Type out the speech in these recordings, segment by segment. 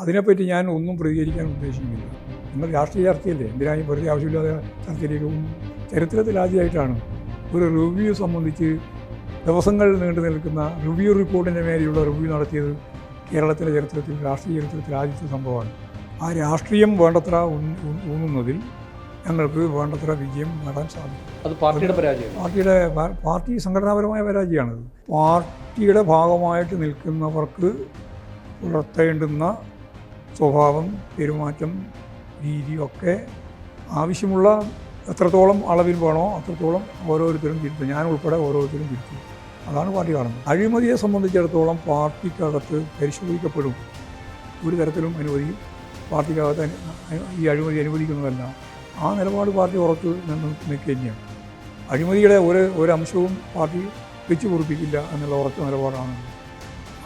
അതിനെപ്പറ്റി ഞാൻ ഒന്നും പ്രതികരിക്കാൻ ഉദ്ദേശിക്കുന്നില്ല. നിങ്ങൾ രാഷ്ട്രീയ ചർച്ചയല്ലേ, എന്തിനായി വെറുതെ ആവശ്യമില്ലാതെ ചർച്ചയിലേക്ക് പോകുന്നു? ചരിത്രത്തിൽ ആദ്യമായിട്ടാണ് ഒരു റിവ്യൂ സംബന്ധിച്ച് ദിവസങ്ങൾ നീണ്ടു നിൽക്കുന്ന റിവ്യൂ റിപ്പോർട്ടിൻ്റെ മേലെയുള്ള റിവ്യൂ നടത്തിയത് കേരളത്തിലെ ചരിത്രത്തിൽ, രാഷ്ട്രീയ ചരിത്രത്തിൽ ആദ്യത്തെ സംഭവമാണ്. ആ രാഷ്ട്രീയം വേണ്ടത്ര ഊന്നുന്നതിൽ ഞങ്ങൾക്ക് വേണ്ടത്ര വിജയം നേടാൻ സാധിക്കും. അത് പാർട്ടിയുടെ പരാജയം, പാർട്ടി സംഘടനാപരമായ പരാജയമാണത്. പാർട്ടിയുടെ ഭാഗമായിട്ട് നിൽക്കുന്നവർക്ക് പുലർത്തേണ്ടുന്ന സ്വഭാവം, പെരുമാറ്റം, രീതിയൊക്കെ ആവശ്യമുള്ള എത്രത്തോളം അളവിൽ വേണോ അത്രത്തോളം ഓരോരുത്തരും തിരുത്തും. ഞാൻ ഉൾപ്പെടെ ഓരോരുത്തരും തിരുത്തും. അതാണ് പാർട്ടി കാണുന്നത്. അഴിമതിയെ സംബന്ധിച്ചിടത്തോളം പാർട്ടിക്കകത്ത് പരിശോധിക്കപ്പെടും. ഒരു തരത്തിലും പാർട്ടിക്കകത്ത് ഈ അഴിമതി അനുവദിക്കുന്നതല്ല. ആ നിലപാട് പാർട്ടി ഉറച്ചു നിൽക്കുക തന്നെയാണ്. അഴിമതിയുടെ ഒരു അംശവും പാർട്ടി വെച്ച് പൊറിപ്പിക്കില്ല എന്നുള്ള ഉറച്ച നിലപാടാണ്.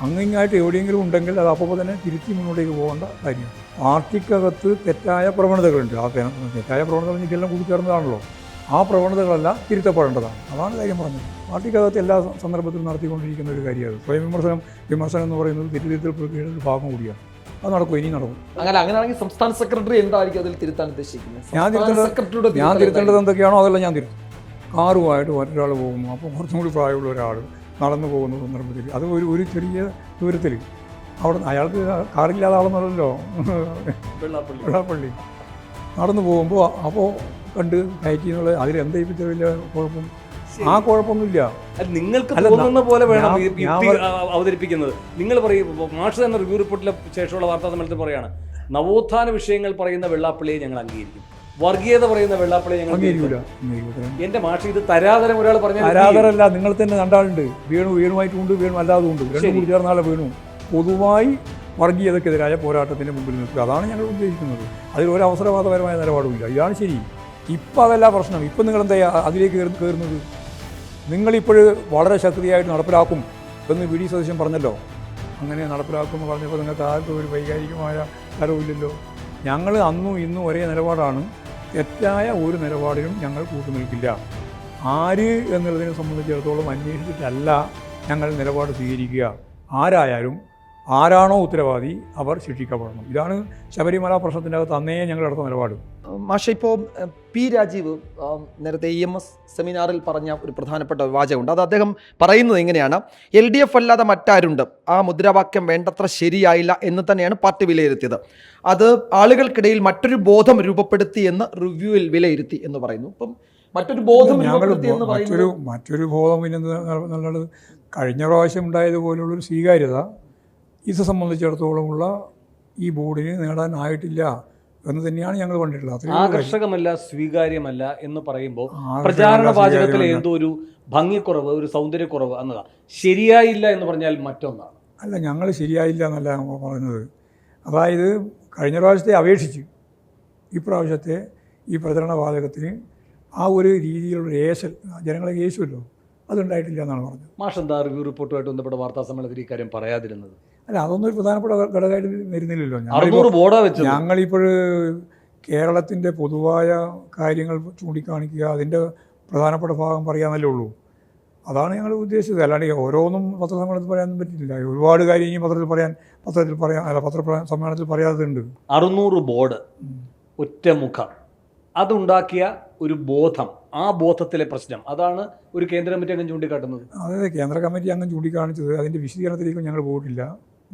അങ്ങിങ്ങായിട്ട് എവിടെയെങ്കിലും ഉണ്ടെങ്കിൽ അത് അപ്പോൾ തന്നെ തിരുത്തി മുന്നോട്ടേക്ക് പോകേണ്ട കാര്യമാണ്. പാർട്ടിക്കകത്ത് തെറ്റായ പ്രവണതകളുണ്ട്. ആ തെറ്റായ പ്രവണതകൾ എനിക്കെല്ലാം കൂടിച്ചേർന്നതാണല്ലോ. ആ പ്രവണതകളെല്ലാം തിരുത്തപ്പെടേണ്ടതാണ്. അതാണ് കാര്യം പറഞ്ഞത്. പാർട്ടിക്കകത്ത് എല്ലാ സന്ദർഭത്തിലും നടത്തിക്കൊണ്ടിരിക്കുന്ന ഒരു കാര്യമാണ്. സ്വയം വിമർശനം എന്ന് പറയുന്നത് തിരുത്തൽ പ്രക്രിയയുടെ ഒരു ഭാഗം കൂടിയാണ്. അത് നടക്കും, ഇനി നടക്കും. അങ്ങനെയാണെങ്കിൽ സംസ്ഥാന സെക്രട്ടറി എന്തായിരിക്കും അതിൽ തിരുത്താൻ ഉദ്ദേശിക്കുന്നത്? ഞാൻ തിരുത്തേണ്ടത് എന്തൊക്കെയാണോ അതെല്ലാം ഞാൻ തിരുത്തും. കാറുമായിട്ട് മറ്റൊരാൾ പോകുന്നു, അപ്പോൾ കുറച്ചും കൂടി പ്രായമുള്ള ഒരാൾ നടന്നു പോകുന്ന സന്ദർഭത്തിൽ അത് ഒരു ചെറിയ ദൂരത്തിൽ അവിടെ അയാൾക്ക് കാറില്ലാതെ ആളെന്നല്ലോ വെള്ളാപ്പള്ളി നടന്നു പോകുമ്പോൾ അപ്പോൾ കണ്ട് കയറ്റി എന്നുള്ളത് അതിലെന്താ ഇപ്പം വലിയ കുഴപ്പം? ആ കുഴപ്പമൊന്നുമില്ല. നിങ്ങൾക്ക് തോന്നുന്ന പോലെ വേണം അവതരിപ്പിക്കുന്നത്. നിങ്ങൾ പറയും, മാഷ് തന്നെ റിവ്യൂ റിപ്പോർട്ടിലെ ശേഷമുള്ള വാർത്താ സമ്മേളനത്തിൽ പറയാണ്, നവോത്ഥാന വിഷയങ്ങൾ പറയുന്ന വെള്ളാപ്പള്ളിയെ ഞങ്ങൾ അംഗീകരിക്കും, വർഗീയത പറയുന്ന വെള്ളാപ്പള്ളിയെ ഞങ്ങൾ അംഗീകരിക്കില്ല. എന്റെ മാഷ് ഇത് തരാതരം ഒരാൾ പറഞ്ഞ തരാതരല്ല. നിങ്ങൾ തന്നെ രണ്ടാളുണ്ട്, വീണുമായിട്ടുണ്ട്, വീണു അല്ലാതെ ഉണ്ട്. രണ്ടും കൂടി ചേർന്നാലെ വീണു. പൊതുവായി വർഗീയതക്കെതിരായ പോരാട്ടത്തിൻ്റെ മുമ്പിൽ നിൽക്കുക, അതാണ് ഞങ്ങൾ ഉദ്ദേശിക്കുന്നത്. അതിൽ ഒരു അവസരവാദപരമായ നിലപാടുമില്ല. ഇതാണ് ശരി. ഇപ്പം അതല്ല പ്രശ്നം. ഇപ്പം നിങ്ങളെന്താ അതിലേക്ക് കയറുന്നത്? നിങ്ങളിപ്പോൾ വളരെ ശക്തിയായിട്ട് നടപ്പിലാക്കും എന്ന് വി ഡി സതീശൻ പറഞ്ഞല്ലോ. അങ്ങനെ നടപ്പിലാക്കുമെന്ന് പറഞ്ഞപ്പോൾ നിങ്ങൾക്ക് ആർക്കും ഒരു വൈകാരികമായ തരവില്ലല്ലോ. ഞങ്ങൾ അന്നും ഇന്നും ഒരേ നിലപാടാണ്. തെറ്റായ ഒരു നിലപാടിനും ഞങ്ങൾ കൂട്ടുനിൽക്കില്ല. ആര് എന്നുള്ളതിനെ സംബന്ധിച്ചിടത്തോളം അന്വേഷിച്ചിട്ടല്ല ഞങ്ങൾ നിലപാട് സ്വീകരിക്കുക. ആരാണോ ഉത്തരവാദി അവർ ശിക്ഷിക്കപ്പെടണം. ഇതാണ് ശബരിമല പ്രശ്നത്തിൻ്റെ അകത്ത് അന്നേ ഞങ്ങളെടുത്ത നിലപാട്. മാഷ, ഇപ്പോൾ പി രാജീവ് നേരത്തെ EMS സെമിനാറിൽ പറഞ്ഞ ഒരു പ്രധാനപ്പെട്ട വാചകമുണ്ട്. അത് അദ്ദേഹം പറയുന്നത് ഇങ്ങനെയാണ്: LDF അല്ലാതെ മറ്റാരുണ്ട്, ആ മുദ്രാവാക്യം വേണ്ടത്ര ശരിയായില്ല എന്ന് തന്നെയാണ് പാർട്ടി വിലയിരുത്തിയത്. അത് ആളുകൾക്കിടയിൽ മറ്റൊരു ബോധം രൂപപ്പെടുത്തി എന്ന് റിവ്യൂവിൽ വിലയിരുത്തി എന്ന് പറയുന്നു. ഇപ്പം മറ്റൊരു ബോധം മറ്റൊരു ബോധം പിന്നെ നല്ലത് കഴിഞ്ഞ പ്രാവശ്യം ഉണ്ടായതുപോലുള്ളൊരു സ്വീകാര്യത ഇത് സംബന്ധിച്ചിടത്തോളമുള്ള ഈ ബോർഡിന് നേടാനായിട്ടില്ല എന്ന് തന്നെയാണ് ഞങ്ങൾ കണ്ടിട്ടുള്ളത്. ആകർഷകമല്ല, സ്വീകാര്യമല്ല എന്ന് പറയുമ്പോൾ പ്രചാരണ വാചകത്തിൽ എന്തോ ഒരു ഭംഗിക്കുറവ്, ഒരു സൗന്ദര്യക്കുറവ് എന്നതാണ്. ശരിയായില്ല എന്ന് പറഞ്ഞാൽ മറ്റൊന്നാണ്. അല്ല, ഞങ്ങൾ ശരിയായില്ല എന്നല്ല പറയുന്നത്. അതായത് കഴിഞ്ഞ പ്രാവശ്യത്തെ അപേക്ഷിച്ച് ഇപ്രാവശ്യത്തെ ഈ പ്രചരണ വാചകത്തിന് ആ ഒരു രീതിയിലുള്ള ഏശൽ ജനങ്ങളെ ഏശുമല്ലോ, അതുണ്ടായിട്ടില്ല എന്നാണ് പറഞ്ഞത്. മാഷ് എന്താ റിവ്യൂ റിപ്പോർട്ടുമായിട്ട് ബന്ധപ്പെട്ട വാർത്താ സമ്മേളനത്തിൽ ഈ കാര്യം പറയാതിരുന്നത്? അല്ല, അതൊന്നും ഒരു പ്രധാനപ്പെട്ട ഘടകമായിട്ട് വരുന്നില്ലല്ലോ. ഞങ്ങളിപ്പോൾ കേരളത്തിൻ്റെ പൊതുവായ കാര്യങ്ങൾ ചൂണ്ടിക്കാണിക്കുക, അതിൻ്റെ പ്രധാനപ്പെട്ട ഭാഗം പറയാമെന്നല്ലേ ഉള്ളൂ. അതാണ് ഞങ്ങൾ ഉദ്ദേശിച്ചത്. അല്ലാണ്ട് ഓരോന്നും പത്രസമ്മേളനത്തിൽ പറയാനൊന്നും പറ്റില്ല. ഒരുപാട് കാര്യം ഈ പത്രസമ്മേളനത്തിൽ പറയാതുണ്ട്. 600 ബോർഡ്, ഒറ്റമുഖം, അതുണ്ടാക്കിയ ഒരു ബോധം, ആ ബോധത്തിലെ പ്രശ്നം, അതാണ് ഒരു കേന്ദ്ര കമ്മിറ്റി അംഗം ചൂണ്ടിക്കാട്ടുന്നത്. അതെ, കേന്ദ്ര കമ്മിറ്റി അംഗം ചൂണ്ടിക്കാണിച്ചത്. അതിൻ്റെ വിശദീകരണത്തിലേക്കും ഞങ്ങൾ പോയിട്ടില്ല.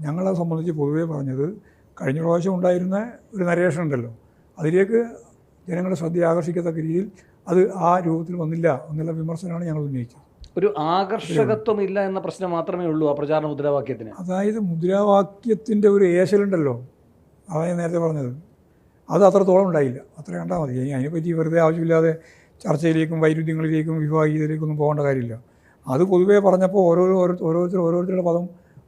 ഞങ്ങളെ സംബന്ധിച്ച് പൊതുവേ പറഞ്ഞത്, കഴിഞ്ഞ പ്രാവശ്യം ഉണ്ടായിരുന്ന ഒരു നരേഷൻ ഉണ്ടല്ലോ, അതിലേക്ക് ജനങ്ങളുടെ ശ്രദ്ധ ആകർഷിക്കത്തക്ക രീതിയിൽ അത് ആ രൂപത്തിൽ വന്നില്ല എന്നുള്ള വിമർശനമാണ് ഞങ്ങൾ ഉന്നയിച്ചത്. ഒരു ആകർഷകത്വം ഇല്ല എന്ന പ്രശ്നം മാത്രമേ ഉള്ളൂ ആ പ്രചാരണ മുദ്രാവാക്യത്തിന്. അതായത് മുദ്രാവാക്യത്തിൻ്റെ ഒരു ഏശലുണ്ടല്ലോ, അതായത് നേരത്തെ പറഞ്ഞത്, അത് അത്രത്തോളം ഉണ്ടായില്ല. അത്ര കണ്ടാൽ മതി. അതിനെപ്പറ്റി വെറുതെ ആവശ്യമില്ലാതെ ചർച്ചയിലേക്കും വൈരുദ്ധ്യങ്ങളിലേക്കും വിഭാഗീയതയിലേക്കൊന്നും പോകേണ്ട കാര്യമില്ല. അത് പൊതുവേ പറഞ്ഞപ്പോൾ ഓരോരുത്തരുടെ പദം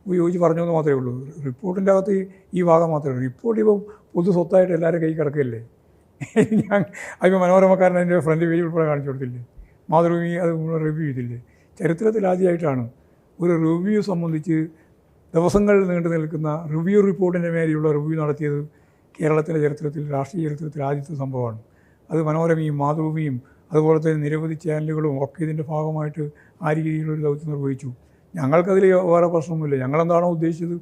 ഉപയോഗിച്ച് പറഞ്ഞു എന്ന് മാത്രമേ ഉള്ളൂ. റിപ്പോർട്ടിൻ്റെ അകത്ത് ഈ ഭാഗം മാത്രമേ ഉള്ളൂ. റിപ്പോർട്ട് ഇപ്പോൾ പൊതു സ്വത്തായിട്ട് എല്ലാവരും കൈ കിടക്കുകയല്ലേ. അതിപ്പോൾ മനോരമക്കാരൻ അതിൻ്റെ ഫ്രണ്ട് പേജ് ഉൾപ്പെടെ കാണിച്ചു കൊടുത്തില്ലേ, മാതൃഭൂമി അത് റിവ്യൂ ചെയ്തില്ലേ. ചരിത്രത്തിൽ ആദ്യമായിട്ടാണ് ഒരു റിവ്യൂ സംബന്ധിച്ച് ദിവസങ്ങൾ നീണ്ടു നിൽക്കുന്ന റിവ്യൂ റിപ്പോർട്ടിൻ്റെ മേലെയുള്ള റിവ്യൂ നടത്തിയത് കേരളത്തിൻ്റെ ചരിത്രത്തിൽ, രാഷ്ട്രീയ ചരിത്രത്തിൽ ആദ്യത്തെ സംഭവമാണ്. അത് മനോരമയും മാതൃഭൂമിയും അതുപോലെ തന്നെ നിരവധി ചാനലുകളും ഒക്കെ ഇതിൻ്റെ ഭാഗമായിട്ട് ആ രീതിയിലൊരു ദൗത്യം നിർവഹിച്ചു. ഞങ്ങൾക്കതിൽ വേറെ പ്രശ്നമൊന്നുമില്ല. ഞങ്ങളെന്താണോ ഉദ്ദേശിച്ചത്,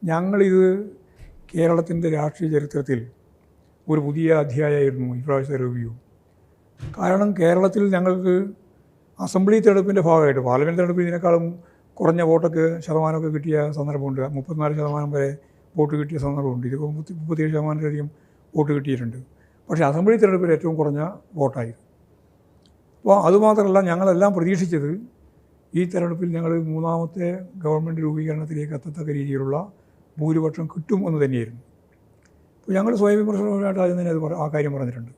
ഞങ്ങളിത് കേരളത്തിൻ്റെ രാഷ്ട്രീയ ചരിത്രത്തിൽ ഒരു പുതിയ അധ്യായമായിരുന്നു ഇപ്രാവശ്യത്തെ റിവ്യൂ. കാരണം കേരളത്തിൽ ഞങ്ങൾക്ക് അസംബ്ലി തെരഞ്ഞെടുപ്പിൻ്റെ ഭാഗമായിട്ട് പാർലമെൻറ്റ് തെരഞ്ഞെടുപ്പിൽ ഇതിനേക്കാളും കുറഞ്ഞ വോട്ടൊക്കെ ശതമാനമൊക്കെ കിട്ടിയ സന്ദർഭമുണ്ട്. 34% വരെ വോട്ട് കിട്ടിയ സന്ദർഭമുണ്ട്. ഇത് 37%-ലധികം വോട്ട് കിട്ടിയിട്ടുണ്ട്. പക്ഷേ അസംബ്ലി തെരഞ്ഞെടുപ്പിൽ ഏറ്റവും കുറഞ്ഞ വോട്ടായിരുന്നു. അപ്പോൾ അതുമാത്രമല്ല, ഞങ്ങളെല്ലാം പ്രതീക്ഷിച്ചത് ഈ തെരഞ്ഞെടുപ്പിൽ ഞങ്ങൾ മൂന്നാമത്തെ ഗവൺമെൻറ് രൂപീകരണത്തിലേക്ക് എത്തത്തക്ക രീതിയിലുള്ള ഭൂരിപക്ഷം കിട്ടും എന്ന് തന്നെയായിരുന്നു. അപ്പോൾ ഞങ്ങൾ സ്വയം വിമർശനമായിട്ട് ആദ്യം തന്നെ ആ കാര്യം പറഞ്ഞിട്ടുണ്ട്.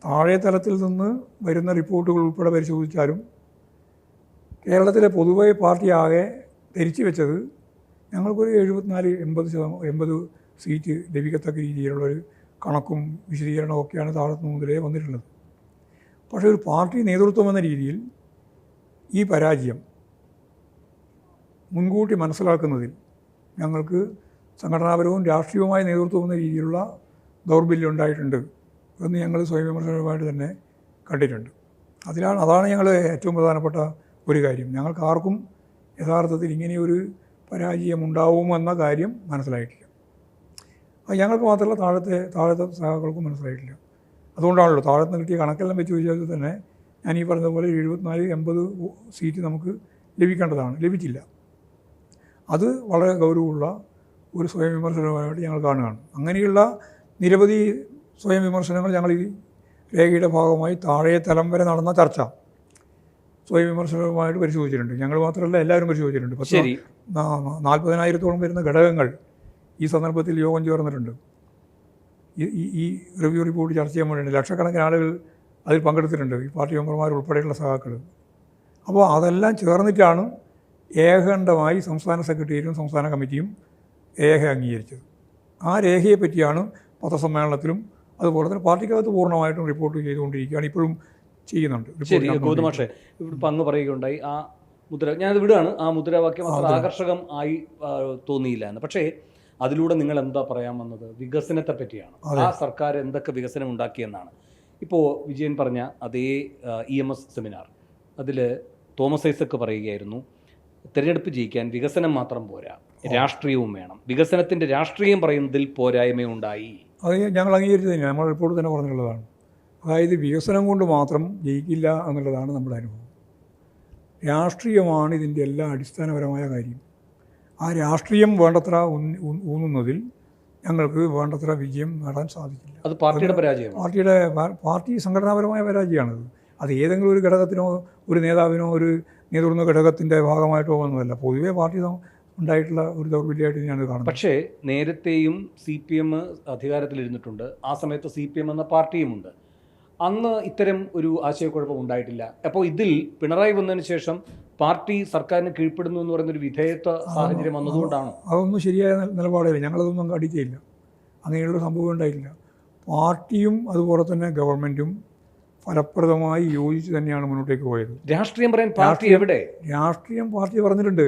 താഴെ തലത്തിൽ നിന്ന് വരുന്ന റിപ്പോർട്ടുകൾ ഉൾപ്പെടെ പരിശോധിച്ചാലും കേരളത്തിലെ പൊതുവെ പാർട്ടി ആകെ ധരിച്ചു വെച്ചത് ഞങ്ങൾക്കൊരു 74-80 സീറ്റ് ലഭിക്കത്തക്ക രീതിയിലുള്ളൊരു കണക്കും വിശദീകരണവും ഒക്കെയാണ് താഴത്തു മുതലേ വന്നിട്ടുള്ളത്. പക്ഷേ ഒരു പാർട്ടി നേതൃത്വം എന്ന രീതിയിൽ ഈ പരാജയം മുൻകൂട്ടി മനസ്സിലാക്കുന്നതിൽ ഞങ്ങൾക്ക് സംഘടനാപരവും രാഷ്ട്രീയവുമായ നേതൃത്വം എന്ന രീതിയിലുള്ള ദൗർബല്യം ഉണ്ടായിട്ടുണ്ട് എന്ന് ഞങ്ങൾ സ്വയം വിമർശനപരമായിട്ട് തന്നെ കണ്ടിട്ടുണ്ട്. അതാണ് ഞങ്ങൾ ഏറ്റവും പ്രധാനപ്പെട്ട ഒരു കാര്യം. ഞങ്ങൾക്ക് ആർക്കും യഥാർത്ഥത്തിൽ ഇങ്ങനെയൊരു പരാജയം ഉണ്ടാവുമെന്ന കാര്യം മനസ്സിലായിട്ടില്ല. അത് ഞങ്ങൾക്ക് മാത്രമല്ല, താഴത്തെ സഹാക്കൾക്കും മനസ്സിലായിട്ടില്ല. അതുകൊണ്ടാണല്ലോ താഴത്ത് നിന്ന് കിട്ടിയ കണക്കെല്ലാം വെച്ച് ചോദിച്ചാൽ തന്നെ ഞാൻ ഈ പറഞ്ഞതുപോലെ 74-80 സീറ്റ് നമുക്ക് ലഭിക്കേണ്ടതാണ്, ലഭിച്ചില്ല. അത് വളരെ ഗൗരവമുള്ള ഒരു സ്വയം വിമർശനമായിട്ട് ഞങ്ങൾ കാണുകയാണ്. അങ്ങനെയുള്ള നിരവധി സ്വയം വിമർശനങ്ങൾ ഞങ്ങൾ ഈ രേഖയുടെ ഭാഗമായി താഴെ തലം വരെ നടന്ന ചർച്ച സ്വയം വിമർശനവുമായിട്ട് പരിശോധിച്ചിട്ടുണ്ട്. ഞങ്ങൾ മാത്രമല്ല, എല്ലാവരും പരിശോധിച്ചിട്ടുണ്ട്. 40,000-ഓളം വരുന്ന ഘടകങ്ങൾ ഈ സന്ദർഭത്തിൽ യോഗം ചേർന്നിട്ടുണ്ട്. ഈ റിവ്യൂ റിപ്പോർട്ട് ചർച്ച ചെയ്യാൻ വേണ്ടിയിട്ട് ലക്ഷക്കണക്കിന് ആളുകൾ അതിൽ പങ്കെടുത്തിട്ടുണ്ട്, ഈ പാർട്ടി മെമ്പർമാർ ഉൾപ്പെടെയുള്ള സഹാക്കൾ. അപ്പോൾ അതെല്ലാം ചേർന്നിട്ടാണ് ഏകകണ്ഠമായി സംസ്ഥാന സെക്രട്ടേറിയറ്റും സംസ്ഥാന കമ്മിറ്റിയും രേഖ അംഗീകരിച്ചത്. ആ രേഖയെ പറ്റിയാണ് പത്രസമ്മേളനത്തിലും അതുപോലെ തന്നെ പാർട്ടിക്കകത്ത് പൂർണ്ണമായിട്ടും റിപ്പോർട്ട് ചെയ്തുകൊണ്ടിരിക്കുകയാണ്, ഇപ്പോഴും ചെയ്യുന്നുണ്ട്. ശരി, ഗൗതമാഷേ, ഇവിടെ അങ്ങ് പറയുകയുണ്ടായി ആ ഞാനത് വിടുകയാണ്, ആ മുദ്രാവാക്യം അത്ര ആകർഷകം ആയി തോന്നിയില്ല എന്ന്. പക്ഷേ അതിലൂടെ നിങ്ങൾ എന്താ പറയാൻ വന്നത്? വികസനത്തെ പറ്റിയാണ്. ആ സർക്കാർ എന്തൊക്കെ വികസനം ഉണ്ടാക്കിയെന്നാണ്. ഇപ്പോൾ വിജയൻ പറഞ്ഞ അതേ EMS സെമിനാർ, അതിൽ തോമസ് ഐസക്ക് പറയുകയായിരുന്നു, തിരഞ്ഞെടുപ്പ് ജയിക്കാൻ വികസനം മാത്രം പോരാ, രാഷ്ട്രീയവും വേണം. വികസനത്തിൻ്റെ രാഷ്ട്രീയം പറയുന്നതിൽ പോരായ്മയുണ്ടായി. അത് ഞങ്ങൾ അംഗീകരിച്ചു തന്നെയാണ്, നമ്മൾ റിപ്പോർട്ട് തന്നെ പറഞ്ഞിട്ടുള്ളതാണ്. അതായത് വികസനം കൊണ്ട് മാത്രം ജയിക്കില്ല എന്നുള്ളതാണ് നമ്മുടെ അനുഭവം. രാഷ്ട്രീയമാണ് ഇതിൻ്റെ എല്ലാ അടിസ്ഥാനപരമായ കാര്യം. ആ രാഷ്ട്രീയം വേണ്ടത്ര ഊന്നുന്നതിൽ ഞങ്ങൾക്ക് വേണ്ടത്ര വിജയം നേടാൻ സാധിക്കില്ല. അത് പാർട്ടിയുടെ പരാജയമാണ്. പാർട്ടി സംഘടനാപരമായ പരാജയമാണത്. അത് ഏതെങ്കിലും ഒരു ഘടകത്തിനോ ഒരു നേതാവിനോ ഒരു നേതൃത്വ ഘടകത്തിൻ്റെ ഭാഗമായിട്ടോ വന്നതല്ല. പൊതുവേ പാർട്ടി ഉണ്ടായിട്ടുള്ള ഒരു ദൗർബല്യമായിട്ട് ഞാൻ കാണുന്നത്. പക്ഷേ നേരത്തെയും CPM അധികാരത്തിലിരുന്നിട്ടുണ്ട്. ആ സമയത്ത് CPM എന്ന പാർട്ടിയുമുണ്ട്. അന്ന് ഇത്തരം ഒരു ആശയക്കുഴപ്പം ഉണ്ടായിട്ടില്ല. അപ്പോൾ ഇതിൽ പിണറായി വന്നതിന് ശേഷം പാർട്ടി സർക്കാരിന് കീഴ്പ്പെടുന്നു എന്ന് പറയുന്നൊരു വിധേയത്വ സാഹചര്യം വന്നതുകൊണ്ടാണ്. അതൊന്നും ശരിയായ നിലപാടില്ല. ഞങ്ങളതൊന്നും കണ്ടിട്ടില്ല, അങ്ങനെയുള്ള സംഭവം ഉണ്ടായിട്ടില്ല. പാർട്ടിയും അതുപോലെ തന്നെ ഗവൺമെൻറ്റും ഫലപ്രദമായി യോജിച്ച് തന്നെയാണ് മുന്നോട്ടേക്ക് പോയത്. രാഷ്ട്രീയം പറയാൻ പാർട്ടി എവിടെ? രാഷ്ട്രീയം പാർട്ടി പറഞ്ഞിട്ടുണ്ട്.